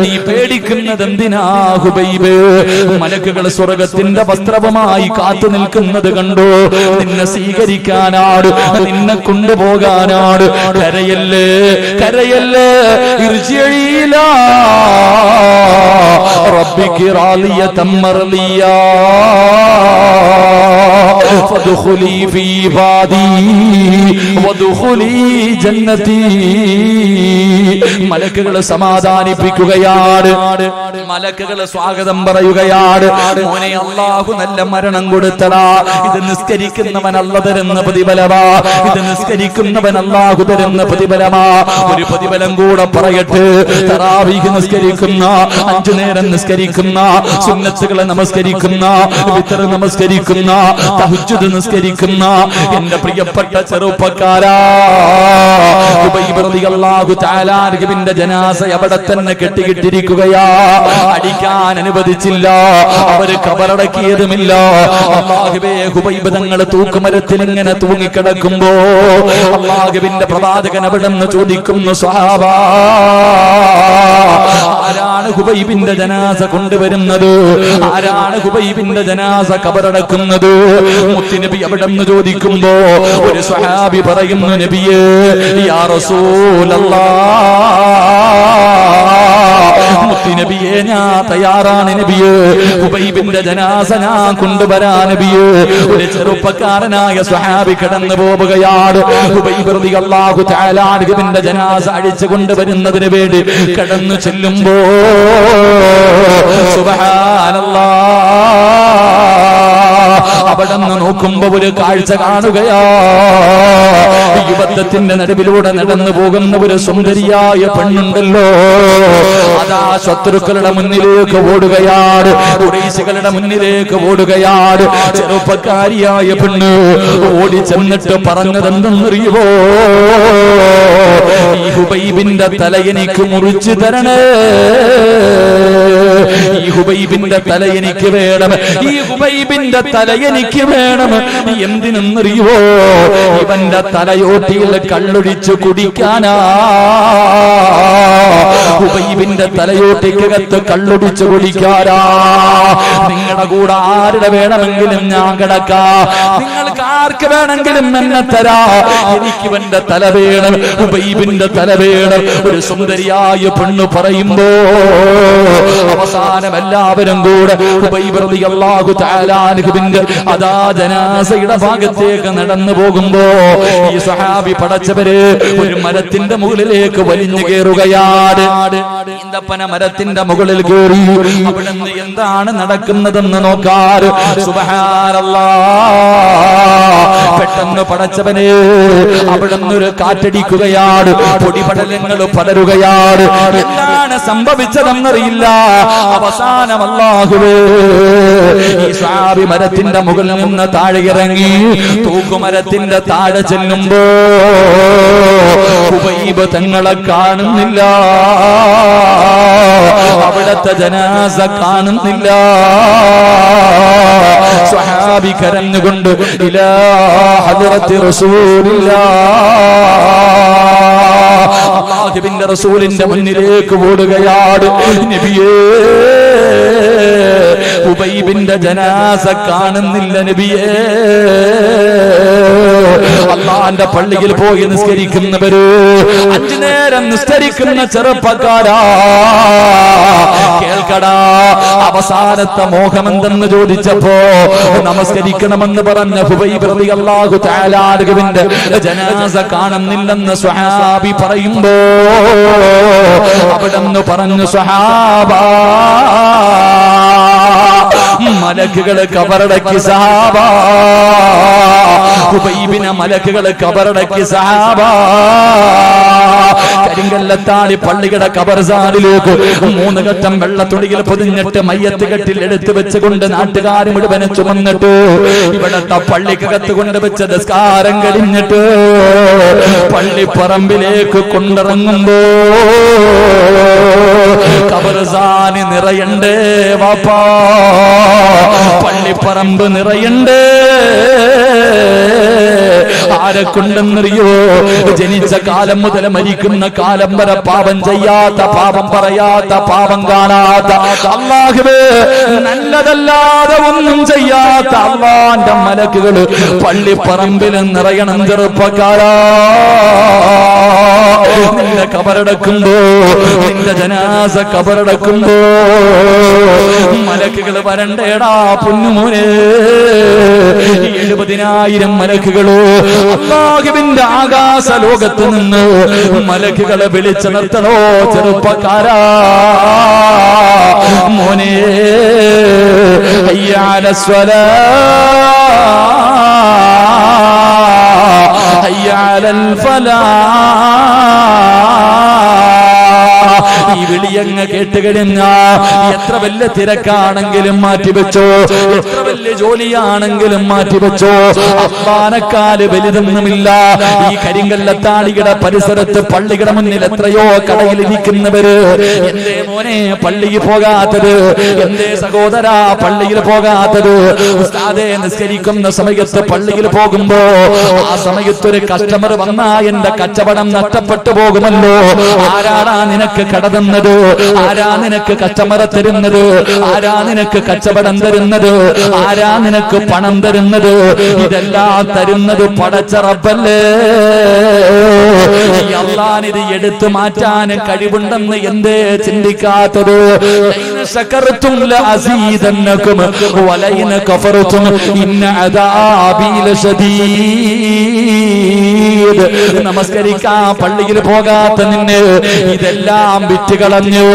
നീ പേടിക്കുന്നത്? എന്തിനാ ഹുബൈബ്? മലക്കുകൾ സ്വർഗത്തിന്റെ വസ്ത്രവുമായി കാത്തു നിൽക്കുന്നത് കണ്ടോ? നിന്നെ സ്വീകരിക്കാനാണ്, നിന്നെ കൊണ്ടുപോകാനാണ്. കരയല്ലേ, കരയല്ലേ. ഇർജിഇലാ റബ്ബികി റാദിയതൻ മർളിയാ ഫദ്ഖുലി ഫീ ഇബാദി വദ്ഖുലി ജന്നതി. മലക്കുകൾ സമാധാനിപ്പിക്കുകയാണ്, മലക്കുകൾ സ്വാഗതം പറയുകയാണ്. മോനെ, അല്ലാഹു നല്ല മരണം കൊടുത്തടാ. ഇത് നിസ്കരിക്കുന്നവൻ അല്ലാഹു തരുന്ന പ്രതിഫലമാ. ഇത് നിസ്കരിക്കുന്നവൻ അല്ലാഹു തരുന്ന പ്രതിഫലമാ. ഒരു പ്രതിഫലം കൂടെ പറയട്ടെ. തറാവീഹ് നിസ്കരിക്കുന്ന, 5 നേരം നിസ്കരിക്കുന്ന, സുന്നത്തുകളെ നമസ്കരിക്കുന്ന, വിത്ർ നമസ്കരിക്കുന്ന, തഹജ്ജുദ് നിസ്കരിക്കുന്ന എന്റെ പ്രിയപ്പെട്ട ചെറുപ്പക്കാരാ, ഉബൈബ് റളിയല്ലാഹു തആല അൻഹുവിന്റെ ജനാസ അവിടെ തന്നെ കെട്ടിയിട്ടിരിക്കുകയാ. അടിക്കാൻ അനുവദിച്ചില്ല, അവര് കബറടക്കിയതുമില്ല. അല്ലാഹുവേ, ഉബൈബ് തങ്ങൾ തൂക്കുമരത്തിൽ ഇങ്ങനെ തൂങ്ങിക്കിടക്കുമ്പോ അല്ലാഹുവിന്റെ പ്രവാചകൻ അവിടെ നിന്ന് ചോദിക്കുന്നു, സ്വഹാബാ, ആരാണ് ഹുബൈബിന്റെ ജനാസ കൊണ്ടുവരുന്നത്? ആരാണ് ഹുബൈബിന്റെ ജനാസ കബറടക്കുന്നത്? മുത്തുനബി അവിടെ നിന്ന് ചോദിക്കുമ്പോ ഒരു സ്വഹാബി പറയുന്നു, നബിയേ, യാ റസൂലല്ലാഹ്, മുത്തുനബിയേ, ഞാൻ തയ്യാറാണ് നബിയേ. ഹുബൈബിന്റെ ജനാസ ഞാൻ കൊണ്ടുവരാൻ നബിയേ. ഒരു ചെറുപ്പക്കാരനായ സ്വഹാബി കടന്നു പോവുകയാണ്. ഹുബൈബ് റളിയല്ലാഹു തആല അൻഹുവിന്റെ ജനാസ അഴിച്ചു കൊണ്ടുവരുന്നതിന് വേണ്ടി കടന്നു ചെല്ലുമ്പോ സുബ്ഹാനല്ലാഹ്, അവിടെ നിന്ന് നോക്കുമ്പോ ഒരു കാഴ്ച കാണുകയാ. യുവത്വത്തിന്റെ നടുവിലൂടെ നടന്നു പോകുന്ന ഒരു സുന്ദരിയായ പെണ്ണുണ്ടല്ലോ, അതാ ശത്രുക്കളുടെ മുന്നിലേക്ക് ഓടുകയാണ്, ഖുറൈശികളുടെ മുന്നിലേക്ക് ഓടുകയാണ്. ചെറുപ്പക്കാരിയായ പെണ്ണ് ഓടി ചെന്നിട്ട് പറഞ്ഞതെന്തെന്നറിയുമോ? ഈ ഹുബൈബിന്റെ തല എനിക്ക് മുറിച്ചു തരണേ, ഈ ഹുബൈബിന്റെ തല എനിക്ക് വേണം, ഈ ഹുബൈബിന്റെ തല എനിക്ക് വേണം. എന്തിനെന്നറിയുവോ? ഇവന്റെ തലയോട്ടിയിൽ കള്ളൊഴിച്ചു കുടിക്കാനാ. ഹുബൈബിന്റെ തലയോട്ടിക്കകത്ത് കള്ളൊഴിച്ചു കുടിക്കാനാ. നിങ്ങളുടെ കൂടെ ആരുടെ വേണമെങ്കിലും ഞാൻ കിടക്കാ, നിങ്ങൾക്ക് ആർക്ക് വേണമെങ്കിലും എന്നെ തരാ. എനിക്ക് ഇവന്റെ തല വേണം, ഹുബൈബിന്റെ തലവേട് ഒരു സുന്ദരിയായ പെണ്ണ് പറയുമ്പോ അവസാനം എല്ലാവരും കൂടെ ഹുബൈബ് റളിയല്ലാഹു തആല അൻഹുവിന്റെ അദാ ജനാസയുടെ ഭാഗത്തേക്ക് നടന്നു പോകുമ്പോ ഈ സഹാബി പടച്ചവര് ഒരു മരത്തിന്റെ മുകളിലേക്ക് വലിഞ്ഞു കയറുകയാണ്. ഈന്തപ്പന മരത്തിന്റെ മുകളിൽ കയറി അവിടെ നിന്ന് എന്താണ് നടക്കുന്നതെന്ന് നോക്കാൻ സുബ്ഹാനല്ലാഹ് പെട്ടെന്ന് പടച്ചവനെ അവിടെ നിന്നൊരു കാറ്റടിക്കുകയാണ്. പൊടിപടലങ്ങൾ പടരുകയാണ്. എന്താണ് സംഭവിച്ചതെന്നറിയില്ല. അവസാനം അല്ലാഹുവേ ഈ സഹാബി മരത്തിന്റെ മുകളിൽ നിന്ന് താഴെ ഇറങ്ങി തൂക്കുമരത്തിന്റെ താഴെ ചെല്ലുമ്പോ ഹുബൈബ് തങ്ങളെ കാണുന്നില്ല. അവിടത്തെ ജനാസ കാണുന്നില്ല. സ്വഹാബി കരഞ്ഞുകൊണ്ട് ഇലാ ഹദ്റത്തി റസൂലില്ലാഹ് അല്ലാഹുവിന്റെ റസൂലിന്റെ മുന്നിലേക്ക് ഓടുകയാണ്. നബിയേ ഹുബൈബിന്റെ ജനാസ കാണുന്നില്ല നബിയേ. അല്ലാഹുവിന്റെ പള്ളിയിൽ പോയി നിസ്കരിക്കുന്നവര് 5 നേരം നിസ്കരിക്കുന്ന ചെറുപ്പക്കാരാ കേൾക്കടാ. അവസാനത്തെ മോഹമെന്തെന്ന് ചോദിച്ചപ്പോ നമസ്കരിക്കണമെന്ന് പറഞ്ഞ ഹുബൈബ് റളിയല്ലാഹു തആല അൻഹുവിന്റെ ജനാസ കാണുന്നില്ലെന്ന് സ്വഹാബി പറയുമ്പോ അവിടെന്ന് പറഞ്ഞു സ്വഹാബാ മലക്കുകള് കബറടക്കി സഹാബ. ഹുബൈബിനെ മലക്കുകള് കബറടക്കി സഹാബ. കരിങ്കല്ലത്താണി പള്ളിയുടെ കബർസാനിലേക്ക് 3 ഘട്ടം വെള്ളത്തുണിയിൽ പൊതിഞ്ഞിട്ട് മയ്യത്ത് കെട്ടിൽ എടുത്തു വെച്ചുകൊണ്ട് നാട്ടുകാർ മുഴുവനും ചുമന്നിട്ട് ഇവിടത്തെ പള്ളിക്കകത്ത് കൊണ്ടുവച്ച് നിസ്കാരം കഴിഞ്ഞിട്ട് പള്ളിപ്പറമ്പിലേക്ക് കൊണ്ടിറങ്ങുമ്പോ കബർസാനി നിറയണ്ടേ വാപ്പാ. പള്ളിപ്പറമ്പ് നിറയണ്ടേ. ആരെ കൊണ്ടെന്നറിയോ? ജനിച്ച കാലം മുതൽ മരിക്കുന്ന കാലം വരെ പാപം ചെയ്യാത്ത, പാപം പറയാത്ത, പാപം കാണാത്ത, അല്ലാഹുവേ നല്ലതല്ലാതെ ഒന്നും ചെയ്യാത്ത അല്ലാഹുവിന്റെ മലക്കുകൾ പള്ളിപ്പറമ്പിൽ നിറയണം ചെറുപ്പക്കാരാ. നിന്റെ കബറടക്കുമ്പോ, നിന്റെ ജനാസ കബറടക്കുമ്പോ മലക്കുകൾ വരണ്ടേടാ പൊന്നുമോനെ. 70,000 മലക്കുകളോ അല്ലാഹുവിന്റെ ആകാശ ലോകത്ത് നിന്ന് മലക്കുകളെ വിളിച്ചു നിർത്തണോ ചെറുപ്പക്കാരാ. മോനെ ഹയ്യ അലസ്സലാഹ് ഹയ്യ അലൽ ഫലാഹ്. ഈ വിളിയങ്ങ് കേട്ടുകഴിഞ്ഞ എത്ര വലിയ തിരക്കാണെങ്കിലും മാറ്റിവെച്ചോ, എത്ര വലിയ ജോലിയാണെങ്കിലും മാറ്റിവെച്ചോ, അള്ളാനെക്കാല് വലുതൊന്നുമില്ല. ഈ കരിങ്കല്ലത്താണിയുടെ പരിസരത്ത് പള്ളിയുടെ മുന്നിൽ എത്രയോ കടയിൽ ഇരിക്കുന്നവര് എന്തേ മോനെ പള്ളിയിൽ പോകാത്തത്, എന്തേ സഹോദര പള്ളിയിൽ പോകാത്തത്? ഉസ്താദേ നിസ്കരിക്കുന്ന സമയത്ത് പള്ളിയിൽ പോകുമ്പോ ആ സമയത്തൊരു കസ്റ്റമർ വന്നാ എന്റെ കച്ചവടം നഷ്ടപ്പെട്ടു പോകുമല്ലോ. ആരാടാ നിനക്ക് കട തന്നത്? ആരാ നിനക്ക് കച്ചമറ തരുന്നത്? ആരാ നിനക്ക് കച്ചവടം തരുന്നത്? ആരാ നിനക്ക് പണം തരുന്നത്? ഇതെല്ലാം തരുന്നത് പടച്ച റബ്ബല്ലേ. അല്ലാഹുവിന് ഇത് എടുത്തു മാറ്റാൻ കഴിവുണ്ടെന്ന് എന്തേ ചിന്തിക്കാത്തത്? ശകർതും ലഅസീദന്നകും വലൈന കഫർതും ഇന്ന അദാബി ലശദീദ്. നമസ്കരിക്കാൻ പള്ളിയിൽ പോകാത്ത നിന്നെ ഇതെല്ലാം വിറ്റുകളഞ്ഞു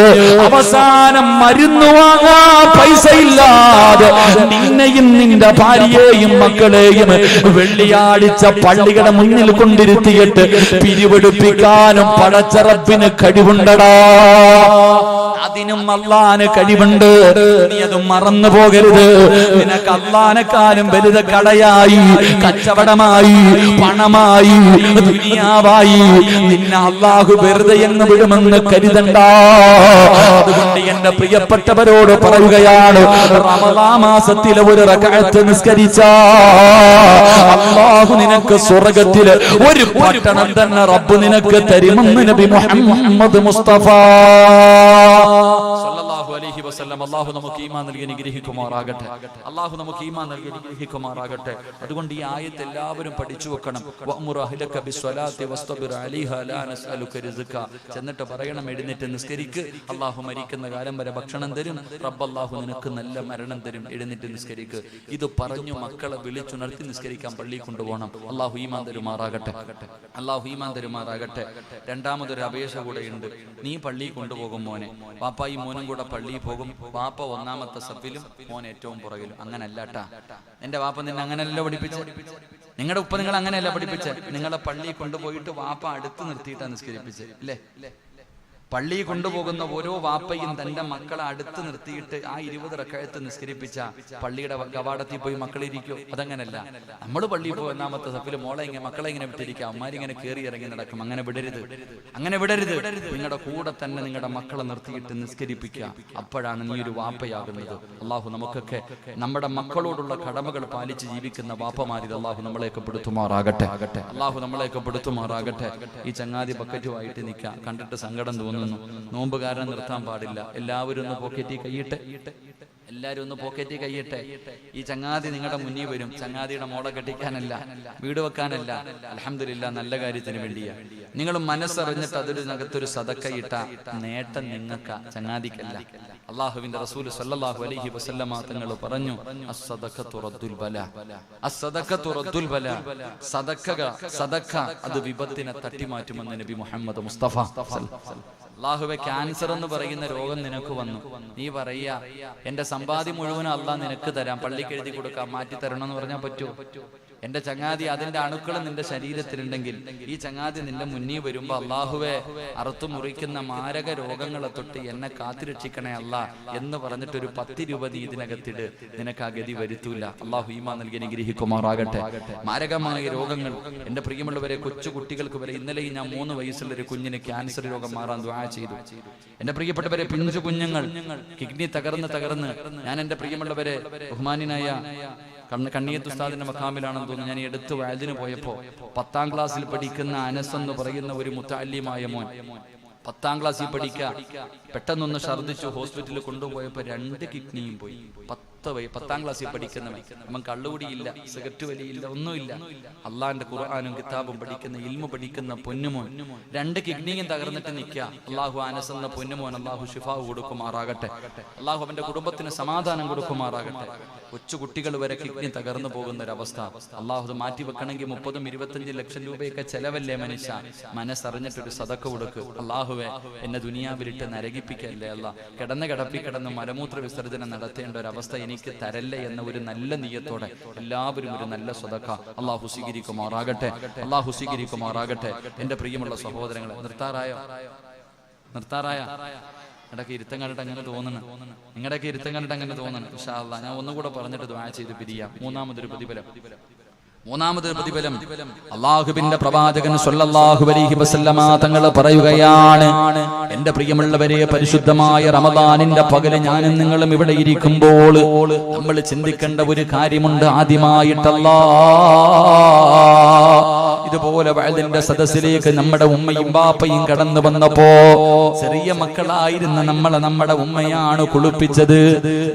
അവസാനം മരുന്ന് വാങ്ങാൻ പൈസ ഇല്ലാതെ നിന്നെയും നിന്റെ ഭാര്യയെയും മക്കളെയും വെള്ളിയാഴ്ച പള്ളിയുടെ മുന്നിൽ കൊണ്ടിരുത്തിയിട്ട് പിരിവെടുപ്പിക്കാനും പടച്ച റബ്ബിന് കഴിവുണ്ടടാ. അതിനും അല്ലാഹുവിന് കഴിവുണ്ട്. നീ അത് മറന്നു പോകരുത്. നിനക്ക് അല്ലാഹുവിനെക്കാളും വലുത് കടയായി, കച്ചവടമായി, പണമായി, ദുനിയാവായി നിന്നെ അല്ലാഹു വെറുതെ എന്ന് വിടുമെന്ന് കരുതണ്ട. അതുകൊണ്ട് എന്റെ പ്രിയപ്പെട്ടവരോട് പറയുകയാണ്, റമളാൻ മാസത്തിലെ ഒരു റകഅത്ത് നിസ്കരിച്ച അല്ലാഹു നിനക്ക് സ്വർഗ്ഗത്തിലെ ഒരു പട്ടണം തന്നെ റബ്ബ് നിനക്ക് തരുമെന്ന് നബി മുഹമ്മദ് മുസ്തഫ സല്ലല്ലാഹു അലൈഹി വസല്ലം അല്ലാഹു നമുക്ക് ഈമാൻ നൽകി അനുഗ്രഹിക്കുമാറാകട്ടെ. അല്ലാഹു നമുക്ക് ഈമാൻ നൽകി അനുഗ്രഹിക്കുമാറാകട്ടെ. അതുകൊണ്ട് ഈ ആയത്ത് എല്ലാവരും പഠിച്ചു വെക്കണം. വഅ്മുർ അഹ്ലക ബിസ്സലാത്തി വസ്തബിർ അലൈഹാ ലാ നസ്അലുക റിസ്ക. ചെന്നിട്ട് പറയണം, എഴുന്നേറ്റ് നിസ്കരിക്ക്, അല്ലാഹു മരിക്കുന്ന കാലം വരെ ഭക്ഷണം തരും, റബ്ബ് അല്ലാഹു നിനക്ക് നല്ല മരണം തരും, എഴുന്നേറ്റ് നിസ്കരിക്ക്. ഇത് പറഞ്ഞു മക്കളെ വിളിച്ചുണർത്തി നിസ്കരിക്കാൻ പള്ളിയിൽ കൊണ്ടുപോകണം. അല്ലാഹു ഈമാൻ തരുമാറാകട്ടെ. അല്ലാഹു ഈമാൻ തരുമാറാകട്ടെ. രണ്ടാമതൊരു അപേക്ഷ കൂടെ ഉണ്ട്. നീ പള്ളിയിൽ കൊണ്ടുപോകും മോനെ, വാപ്പായി മോനും കൂടെ പള്ളിയിൽ പോകും. വാപ്പ ഒന്നാമത്തെ സഫിലും മോൻ ഏറ്റവും പുറകിലും. അങ്ങനല്ലാട്ടാ, എന്റെ വാപ്പ നിന്നെ അങ്ങനെയല്ല പഠിപ്പിച്ച, നിങ്ങളുടെ ഉപ്പ നിങ്ങൾ അങ്ങനെയല്ല പഠിപ്പിച്ച. നിങ്ങളെ പള്ളിയിൽ കൊണ്ടുപോയിട്ട് വാപ്പ അടുത്ത് നിർത്തിയിട്ടാണ് നിസ്കരിപ്പിച്ചത്, അല്ലേ? പള്ളിയിൽ കൊണ്ടുപോകുന്ന ഓരോ വാപ്പയും തന്റെ മക്കളെ അടുത്ത് നിർത്തിയിട്ട് ആ 20 റക്അത്ത് നിസ്കരിപ്പിച്ച പള്ളിയുടെ കവാടത്തിൽ പോയി മക്കളിരിക്കും. അതങ്ങനല്ല. നമ്മൾ പള്ളിയിൽ പോയി ഒന്നാമത്തെ സഫിൽ മോളെ ഇങ്ങനെ മക്കളെ ഇങ്ങനെ വിട്ടിരിക്കുക, അമ്മാരിങ്ങനെ കയറി ഇറങ്ങി നടക്കും. അങ്ങനെ വിടരുത്, അങ്ങനെ വിടരുത്. നിങ്ങളുടെ കൂടെ തന്നെ നിങ്ങളുടെ മക്കളെ നിർത്തിയിട്ട് നിസ്കരിപ്പിക്കുക. അപ്പോഴാണ് നീ ഒരു വാപ്പയാകുന്നത്. അള്ളാഹു നമുക്കൊക്കെ നമ്മുടെ മക്കളോടുള്ള കടമകൾ പാലിച്ച് ജീവിക്കുന്ന വാപ്പമാരിൽ അള്ളാഹു നമ്മളെയൊക്കെ പെടുത്തുമാറാകട്ടെ. അള്ളാഹു നമ്മളെയൊക്കെ പെടുത്തുമാറാകട്ടെ. ഈ ചങ്ങാതി ബക്കറ്റുമായിട്ട് നിൽക്കുക, കണ്ടിട്ട് സങ്കടം തോന്നുന്നു. നോമ്പുകാരനെ നിർത്താൻ പാടില്ല. എല്ലാവരും ഒന്ന് പോക്കറ്റി കൈയിട്ട്, എല്ലാവരും ഒന്ന് പോക്കറ്റി കൈയിട്ടെ. ഈ ചങ്ങാതി നിങ്ങളുടെ മുന്നിൽ വരും. ചങ്ങാതിയുടെ മോളെ കെട്ടിക്കാനല്ല, വീട് വെക്കാനല്ല, അൽഹംദുലില്ലാഹ് നല്ല കാര്യത്തിന് വേണ്ടിയാ. നിങ്ങൾ മനസ്സറിഞ്ഞിട്ട് അതിനകത്തൊരു സദക്കയിട്ട നേട്ടം നിങ്ങൾക്ക്, ചങ്ങാതിക്കല്ല. അള്ളാഹുവിന്റെ റസൂൽ സല്ലല്ലാഹു അലൈഹി വസല്ലമ തങ്ങൾ പറഞ്ഞു, അസ്സദഖതു റദ്ദുൽ ബലാ, അസ്സദഖതു റദ്ദുൽ ബലാ. സദക്ക അത് വിപത്തിനെ തട്ടിമാറ്റുമെന്ന് നബി മുഹമ്മദ് മുസ്തഫ. അള്ളാഹുവെ, ക്യാൻസർ എന്ന് പറയുന്ന രോഗം നിനക്ക് വന്നു, നീ പറയാ എന്റെ സമ്പാദ്യം മുഴുവനും അള്ളാഹ് നിനക്ക് തരാം, പള്ളിക്ക് എഴുതി കൊടുക്കാം, മാറ്റി തരണം എന്ന് പറഞ്ഞാൽ പറ്റുമോ? എന്റെ ചങ്ങാതി അതിന്റെ അണുക്കൾ നിന്റെ ശരീരത്തിലുണ്ടെങ്കിൽ ഈ ചങ്ങാതി നിന്റെ മുന്നിൽ വരുമ്പോ, അള്ളാഹുവെ, അറുത്തു മുറിക്കുന്ന മാരക രോഗങ്ങളെ തൊട്ട് എന്നെ കാത്തുരക്ഷിക്കണേ അല്ലാ എന്ന് പറഞ്ഞിട്ടൊരു 10 രൂപ നീ ഇതിനകത്തിട്, നിനക്ക് ആ ഗതി വരുത്തൂല. അള്ളാഹു ഈമാൻ നൽകി അനുഗ്രഹിക്കുമാറാകട്ടെ. മാരകമായ രോഗങ്ങൾ എന്റെ പ്രിയമുള്ളവരെ, കൊച്ചു കുട്ടികൾക്ക് വരെ. ഇന്നലെ ഞാൻ 3 വയസ്സുള്ള ഒരു കുഞ്ഞിന് ക്യാൻസർ രോഗം മാറാൻ ദുആ ചെയ്തു. എന്റെ പ്രിയപ്പെട്ടവരെ, പിഞ്ചു കുഞ്ഞുങ്ങൾ കിഡ്നി തകർന്ന് ഞാൻ എന്റെ പ്രിയമുള്ളവരെ, ബഹുമാനായ കണ്ണിയത്ത് ഉസ്താദിന്റെ മഖാമിലാണെന്ന് തോന്നുന്നു, ഞാൻ ഈ അടുത്ത് വയലിന് പോയപ്പോ 10ാം ക്ലാസ്സിൽ പഠിക്കുന്ന അനസ് എന്ന് പറയുന്ന ഒരു മുത്തഅല്ലിമായ മോൻ, 10ാം ക്ലാസ്സിൽ പഠിക്കുക, പെട്ടെന്നൊന്ന് ഛർദ്ദിച്ചു. ഹോസ്പിറ്റലിൽ കൊണ്ടുപോയപ്പോ 2 കിഡ്നിയും പോയി. 10ാം ക്ലാസ്സിൽ പഠിക്കുന്നവൻ, അവൻ കള്ളുകുടിയില്ല, സിഗരറ്റ് വലിയില്ല, ഒന്നുമില്ല. അള്ളാന്റെ ഖുർആനും കിതാബും പഠിക്കുന്ന, ഇൽമു പഠിക്കുന്ന പൊന്നുമോൻ 2 കിഡ്നിയും തകർന്നിട്ട് നിൽക്കുക. അള്ളാഹു അനസ് എന്ന പൊന്നുമോൻ അള്ളാഹു ശിഫാവ് കൊടുക്കുമാറാകട്ടെ. അള്ളാഹു അവന്റെ കുടുംബത്തിന് സമാധാനം കൊടുക്കുമാറാകട്ടെ. കൊച്ചു കുട്ടികൾ വരെ കിഡ്നി തകർന്നു പോകുന്ന ഒരവസ്ഥ. അള്ളാഹു അത് മാറ്റി വെക്കണമെങ്കിൽ 30-25 ലക്ഷം രൂപയൊക്കെ ചെലവല്ലേ മനുഷ്യ? മനസ്സറിഞ്ഞിട്ടൊരു സദക്ക കൊടുക്ക്. അള്ളാഹുവെ, എന്നെ ദുനിയാവിലിട്ട് നരകിപ്പിക്കല്ലേ അല്ല, കിടന്ന് മലമൂത്ര വിസർജനം നടത്തേണ്ട ഒരവസ്ഥ എനിക്ക് തരല്ലേ എന്ന ഒരു നല്ല നിയ്യത്തോടെ എല്ലാവരും ഒരു നല്ല സദക്ക അള്ളാഹു സ്വീകരിക്കുമാറാകട്ടെ. അള്ളാഹു സ്വീകരിക്കുമാറാകട്ടെ. എന്റെ പ്രിയമുള്ള സഹോദരങ്ങളെ, നിർത്താറായ ഇടയ്ക്ക് ഇരുത്തം കണ്ടിട്ട് അങ്ങനെ തോന്നണം, നിങ്ങളുടെയൊക്കെ ഇരുത്തം കണ്ടിട്ട് അങ്ങനെ തോന്നണം. ഇൻഷാ അല്ലാഹ് ഞാൻ ഒന്നുകൂടെ പറഞ്ഞിട്ട് ദുആ ചെയ്ത് പിരിയാം. മൂന്നാമതൊരു പ്രതിഫലം അല്ലാഹുവിന്റെ പ്രവാചകൻ സ്വല്ലല്ലാഹു അലൈഹി വസല്ലമ തങ്ങൾ പറയുകയാണ്, എന്റെ പ്രിയമുള്ളവരെ, പരിശുദ്ധമായ റമദാനിന്റെ പകല് ഞാനും നിങ്ങളും ഇവിടെ ഇരിക്കുമ്പോൾ നമ്മൾ ചിന്തിക്കേണ്ട ഒരു കാര്യമുണ്ട്. ആദ്യമായിട്ടല്ലാ ഇതുപോലെ വഅദിന്റെ സദസ്സിലേക്ക് നമ്മുടെ ഉമ്മയും ബാപ്പയും കടന്നു വന്നപ്പോ, ചെറിയ മക്കളായിരുന്ന നമ്മുടെ ഉമ്മയാണ് കുളിപ്പിച്ചത്,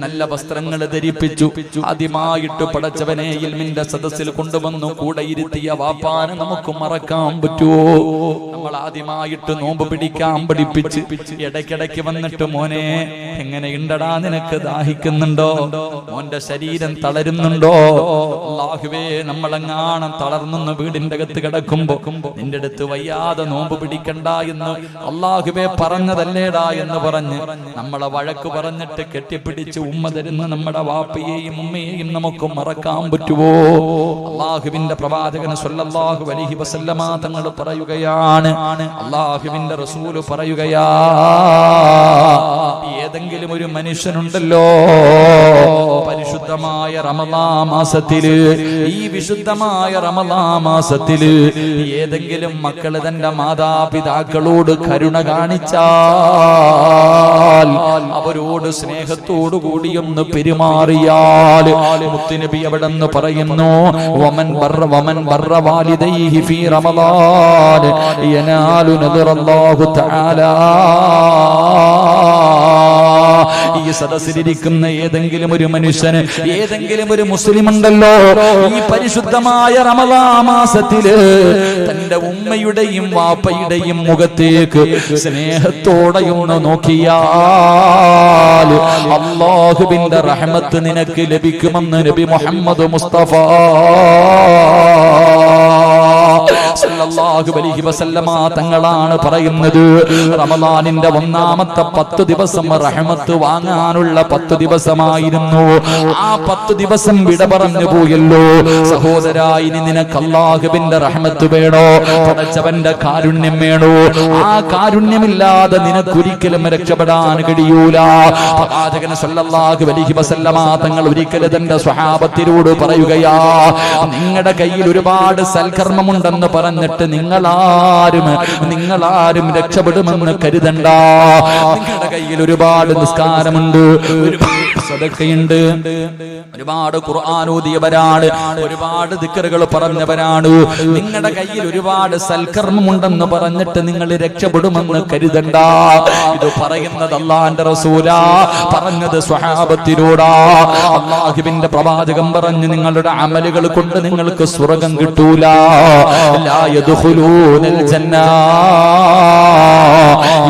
നല്ല വസ്ത്രങ്ങൾ ധരിപ്പിച്ചു. ആദ്യമായിട്ട് പടച്ചവനെ ഇൽമിന്റെ സദസ്സിൽ കൊണ്ടുവന്നു കൂടെ ഇരുത്തിയ വാപ്പാനെ നമുക്ക് മറക്കാൻ പറ്റുമോ? നമ്മൾ ആദ്യമായിട്ട് നോമ്പ് പിടിക്കാൻ പഠിപ്പിച്ച് ഇടയ്ക്കിടയ്ക്ക് വന്നിട്ട്, മോനെ എങ്ങനെയുണ്ടടാ, നിനക്ക് ദാഹിക്കുന്നുണ്ടോ, മോന്റെ ശരീരം തളരുന്നുണ്ടോ? അല്ലാഹുവേ, നമ്മളെങ്ങാണം തളർന്നു വീടിന്റെ അകത്ത് കിടക്കുമ്പോ നിന്റെ അടുത്ത് വയ്യാതെ നോമ്പ് പിടിക്കണ്ട എന്ന് അല്ലാഹുവേ പറഞ്ഞതല്ലേടാ എന്ന് പറഞ്ഞ് നമ്മളെ വഴക്ക് പറഞ്ഞിട്ട് കെട്ടിപ്പിടിച്ച് ഉമ്മ തരുന്ന നമ്മുടെ വാപ്പയെയും ഉമ്മയെയും നമുക്ക് മറക്കാൻ പറ്റുമോ? അല്ലാഹുവിന്റെ പ്രവാചകൻ സ്വല്ലല്ലാഹു അലൈഹി വസല്ലമ തങ്ങൾ പറയുകയാണ്, അല്ലാഹുവിന്റെ റസൂൽ പറയുകയാ, ഏതെങ്കിലും ഒരു മനുഷ്യനുണ്ടല്ലോ പരിശുദ്ധമായ റമദാൻ മാസത്തില്, ഈ വിശുദ്ധമായ റമദാൻ മാസത്തില് ഏതെങ്കിലും മക്കള് തന്റെ മാതാപിതാക്കളോട് കരുണ കാണിച്ചാൽ, അവരോട് സ്നേഹത്തോടു കൂടി ഒന്ന് പെരുമാറിയാൽ, മുത്തുനബി അവിടെ നിന്ന് പറയുന്നു, വമൻ ബർറ വാലിദൈഹി ഫീ റമദാൻ യനാലു നദറല്ലാഹു തആല. ഈ സദസ്സിലിരിക്കുന്ന ഏതെങ്കിലും ഒരു മനുഷ്യന്, ഏതെങ്കിലും ഒരു മുസ്ലിം ഉണ്ടല്ലോ ഈ പരിശുദ്ധമായ റമദാൻ മാസത്തില് തന്റെ ഉമ്മയുടെയും വാപ്പയുടെയും മുഖത്തേക്ക് സ്നേഹത്തോടെ ഒന്ന് നോക്കിയാൽ അല്ലാഹുവിന്റെ റഹ്മത്ത് നിനക്ക് ലഭിക്കുമെന്ന് നബി മുഹമ്മദ് മുസ്തഫ സല്ലല്ലാഹു അലൈഹി വസല്ലമ തങ്ങളാണ് പറയുന്നത്. റമദാനിന്റെ ഒന്നാമത്തെ 10 ദിവസം റഹ്മത്ത് വാങ്ങാനുള്ള 10 ദിവസമായിരുന്നു. ആ 10 ദിവസം വിട പറഞ്ഞു പോയല്ലോ സഹോദരാ. ഇനി നിനക്ക് അല്ലാഹുവിന്റെ റഹ്മത്ത് വേണോ, പടച്ചവന്റെ കാരുണ്യം വേണോ? ആ കാരുണ്യമില്ലാതെ നിനക്കൊരിക്കലും രക്ഷപ്പെടാൻ കഴിയൂല. പ്രവാചകൻ സല്ലല്ലാഹു അലൈഹി വസല്ലമ തങ്ങൾ ഒരിക്കലും തന്റെ സ്വഹാബത്തിനോട് പറയുകയാ, നിങ്ങളുടെ കയ്യിൽ ഒരുപാട് സൽക്കർമ്മമുണ്ടെന്ന് പറഞ്ഞിട്ട് നിങ്ങളാരും രക്ഷപ്പെടുമെന്ന് കരുതണ്ട. നിങ്ങളുടെ കയ്യിൽ ഒരുപാട് നിസ്കാരമുണ്ട്, ഒരുപാട് സദഖയുണ്ട്, ഒരുപാട് ഖുർആൻ ഓതിയവരാണ്, ഒരുപാട് ദിക്റുകൾ പറഞ്ഞവരാണ്. നിങ്ങളുടെ കയ്യിൽ ഒരുപാട് സൽക്കർമ്മമുണ്ടെന്ന് പറഞ്ഞിട്ട് നിങ്ങൾ രക്ഷപ്പെടുമെന്ന് കരുതണ്ട. ഇത് പറയുന്നത് അല്ലാഹുവിന്റെ റസൂലാ, പറഞ്ഞത് സ്വഹാബത്തിനോടാ. അല്ലാഹുവിന്റെ പ്രവാചകൻ പറഞ്ഞു, നിങ്ങളുടെ അമലുകൾ കൊണ്ട് നിങ്ങൾക്ക് സ്വർഗ്ഗം കിട്ടൂല. ലാ യദ്ഖുലൂനൽ ജന്ന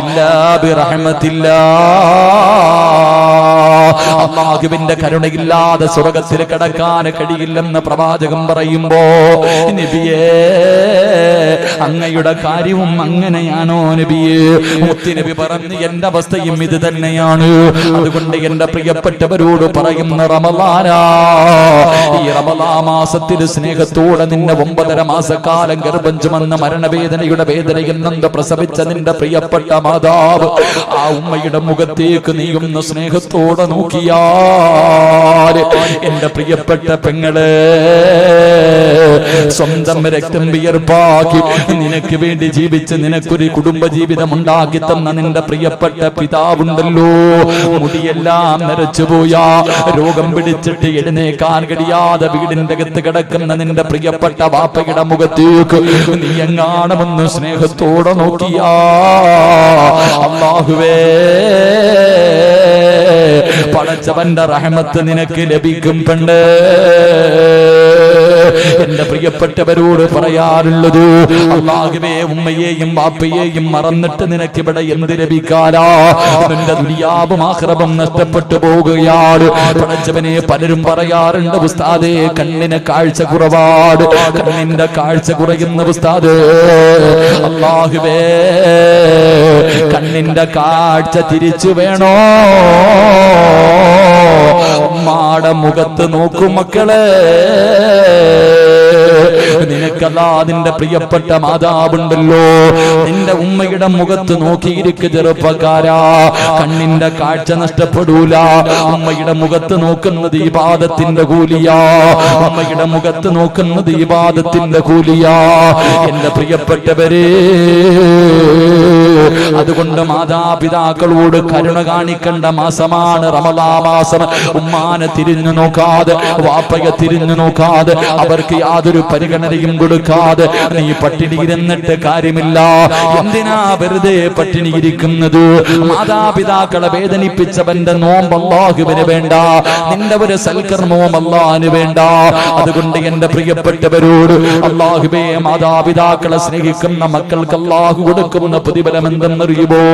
ഇല്ലാ ബിറഹ്മത്തില്ലാഹ്. അല്ലാഹുവിന്റെ കരുണയില്ലാതെ സ്വർഗ്ഗത്തിൽ കടക്കാൻ കഴിയില്ലെന്ന് പ്രവാചകൻ പറയുമ്പോ, നബിയേ അങ്ങയുടെ കാര്യവും അങ്ങനെയാണോ നബിയേ? മുത്തുനബി പറഞ്ഞു, എന്റെ അവസ്ഥയും ഇത് തന്നെയാണ്. അതുകൊണ്ട് എന്റെ പ്രിയപ്പെട്ടവരോട് പറയുന്ന റമളാനാ, ഈ റമളാൻ മാസത്തിൽ സ്നേഹത്തോടെ നിന്നെ 9.5 മാസക്കാലം ഗർഭം ചുമന്ന് മരണവേദനയുടെ വേദനയിൽ നിന്ന് പ്രസവിച്ച നിന്റെ പ്രിയപ്പെട്ട മാതാവ്, ആ ഉമ്മയുടെ മുഖത്തേക്ക് നീയുന്ന സ്നേഹത്തോടെ നോക്കിയാൽ എന്റെ പ്രിയപ്പെട്ട പെങ്ങളെ, സ്വന്തം രക്തം വിയർപ്പാക്കി നിനക്ക് വേണ്ടി ജീവിച്ച് നിനക്കൊരു കുടുംബ ജീവിതം ഉണ്ടാക്കി തന്ന നിന്റെ പ്രിയപ്പെട്ട പിതാവുണ്ടല്ലോ, മുടിയെല്ലാം നരച്ചുപോയ, രോഗം പിടിച്ചിട്ട് എഴുന്നേക്കാൻ കഴിയാതെ വീടിന്റെ അകത്ത് കിടക്കുന്ന നിന്റെ പ്രിയപ്പെട്ട വാപ്പയുടെ മുഖത്തേക്ക് നീ എങ്ങാണമെന്ന് സ്നേഹത്തോടെ നോക്കിയാ, അല്ലാഹുവേ പടച്ചവന്റെ റഹ്മത്ത് നിനക്ക് ലഭിക്കും. പെണ്ണ്, എന്റെ പ്രിയപ്പെട്ടവരോട് പറയാറുള്ളത്, അല്ലാഹുവേ ഉമ്മയെയും വാപ്പയെയും മറന്നിട്ട് നിനക്ക് ഇവിടെ എന്ത് ലഭിക്കാനാ? നിന്റെ ദുനിയാവും ആഖിറവും നഷ്ടപ്പെട്ടു പോകുകയാണ്. പടച്ചവനെ പലരും പറയാറുണ്ട്, ഉസ്താദേ കണ്ണിന് കാഴ്ച കുറവാണ്, കണ്ണിന്റെ കാഴ്ച കുറയുന്ന ഉസ്താദേ. അല്ലാഹുവേ കണ്ണിന്റെ കാഴ്ച തിരിച്ചു വേണോ? ഉമ്മാടെ മുഖത്ത് നോക്കും മക്കളെ. നിനക്കല്ലാ നിന്റെ പ്രിയപ്പെട്ട മാതാവുണ്ടല്ലോ, നിന്റെ ഉമ്മയുടെ മുഖത്ത് നോക്കിയിരിക്കുക ചെറുപ്പക്കാരാ, കണ്ണിന്റെ കാഴ്ച നഷ്ടപ്പെടൂല. ഉമ്മയുടെ മുഖത്ത് നോക്കുന്നത് ഇബാദത്തിന്റെ കൂലിയാ, ഉമ്മയുടെ മുഖത്ത് നോക്കുന്നത് ഇബാദത്തിന്റെ കൂലിയാ. എന്റെ പ്രിയപ്പെട്ടവരെ, അതുകൊണ്ട് മാതാപിതാക്കളോട് കരുണ കാണിക്കേണ്ട മാസമാണ് റമളാൻ മാസം. ഉമ്മാനെ തിരിഞ്ഞു നോക്കാതെ, വാപ്പയെ തിരിഞ്ഞു നോക്കാതെ, അവർക്ക് യാതൊരു പരിഗണനയും കൊടുക്കാതെ നീ പട്ടിണി ഇരുന്നിട്ട് കാര്യമില്ല. എന്തിനാ വെറുതെ പട്ടിണി ഇരിക്കുന്നത്? മാതാപിതാക്കളെ വേദനിപ്പിച്ചവന്റെ നോമ്പ് അല്ലാഹുവിന് വേണ്ട, നിന്റെ ഒരു സൽക്കർമ്മവും അല്ലാഹുവിന് വേണ്ട. അതുകൊണ്ട് എന്റെ പ്രിയപ്പെട്ടവരോട്, അല്ലാഹുവേ മാതാപിതാക്കളെ സ്നേഹിക്കുന്ന മക്കൾക്ക് അല്ലാഹു കൊടുക്കുന്ന പ്രതിഫലം എന്തെന്നറിയുമോ?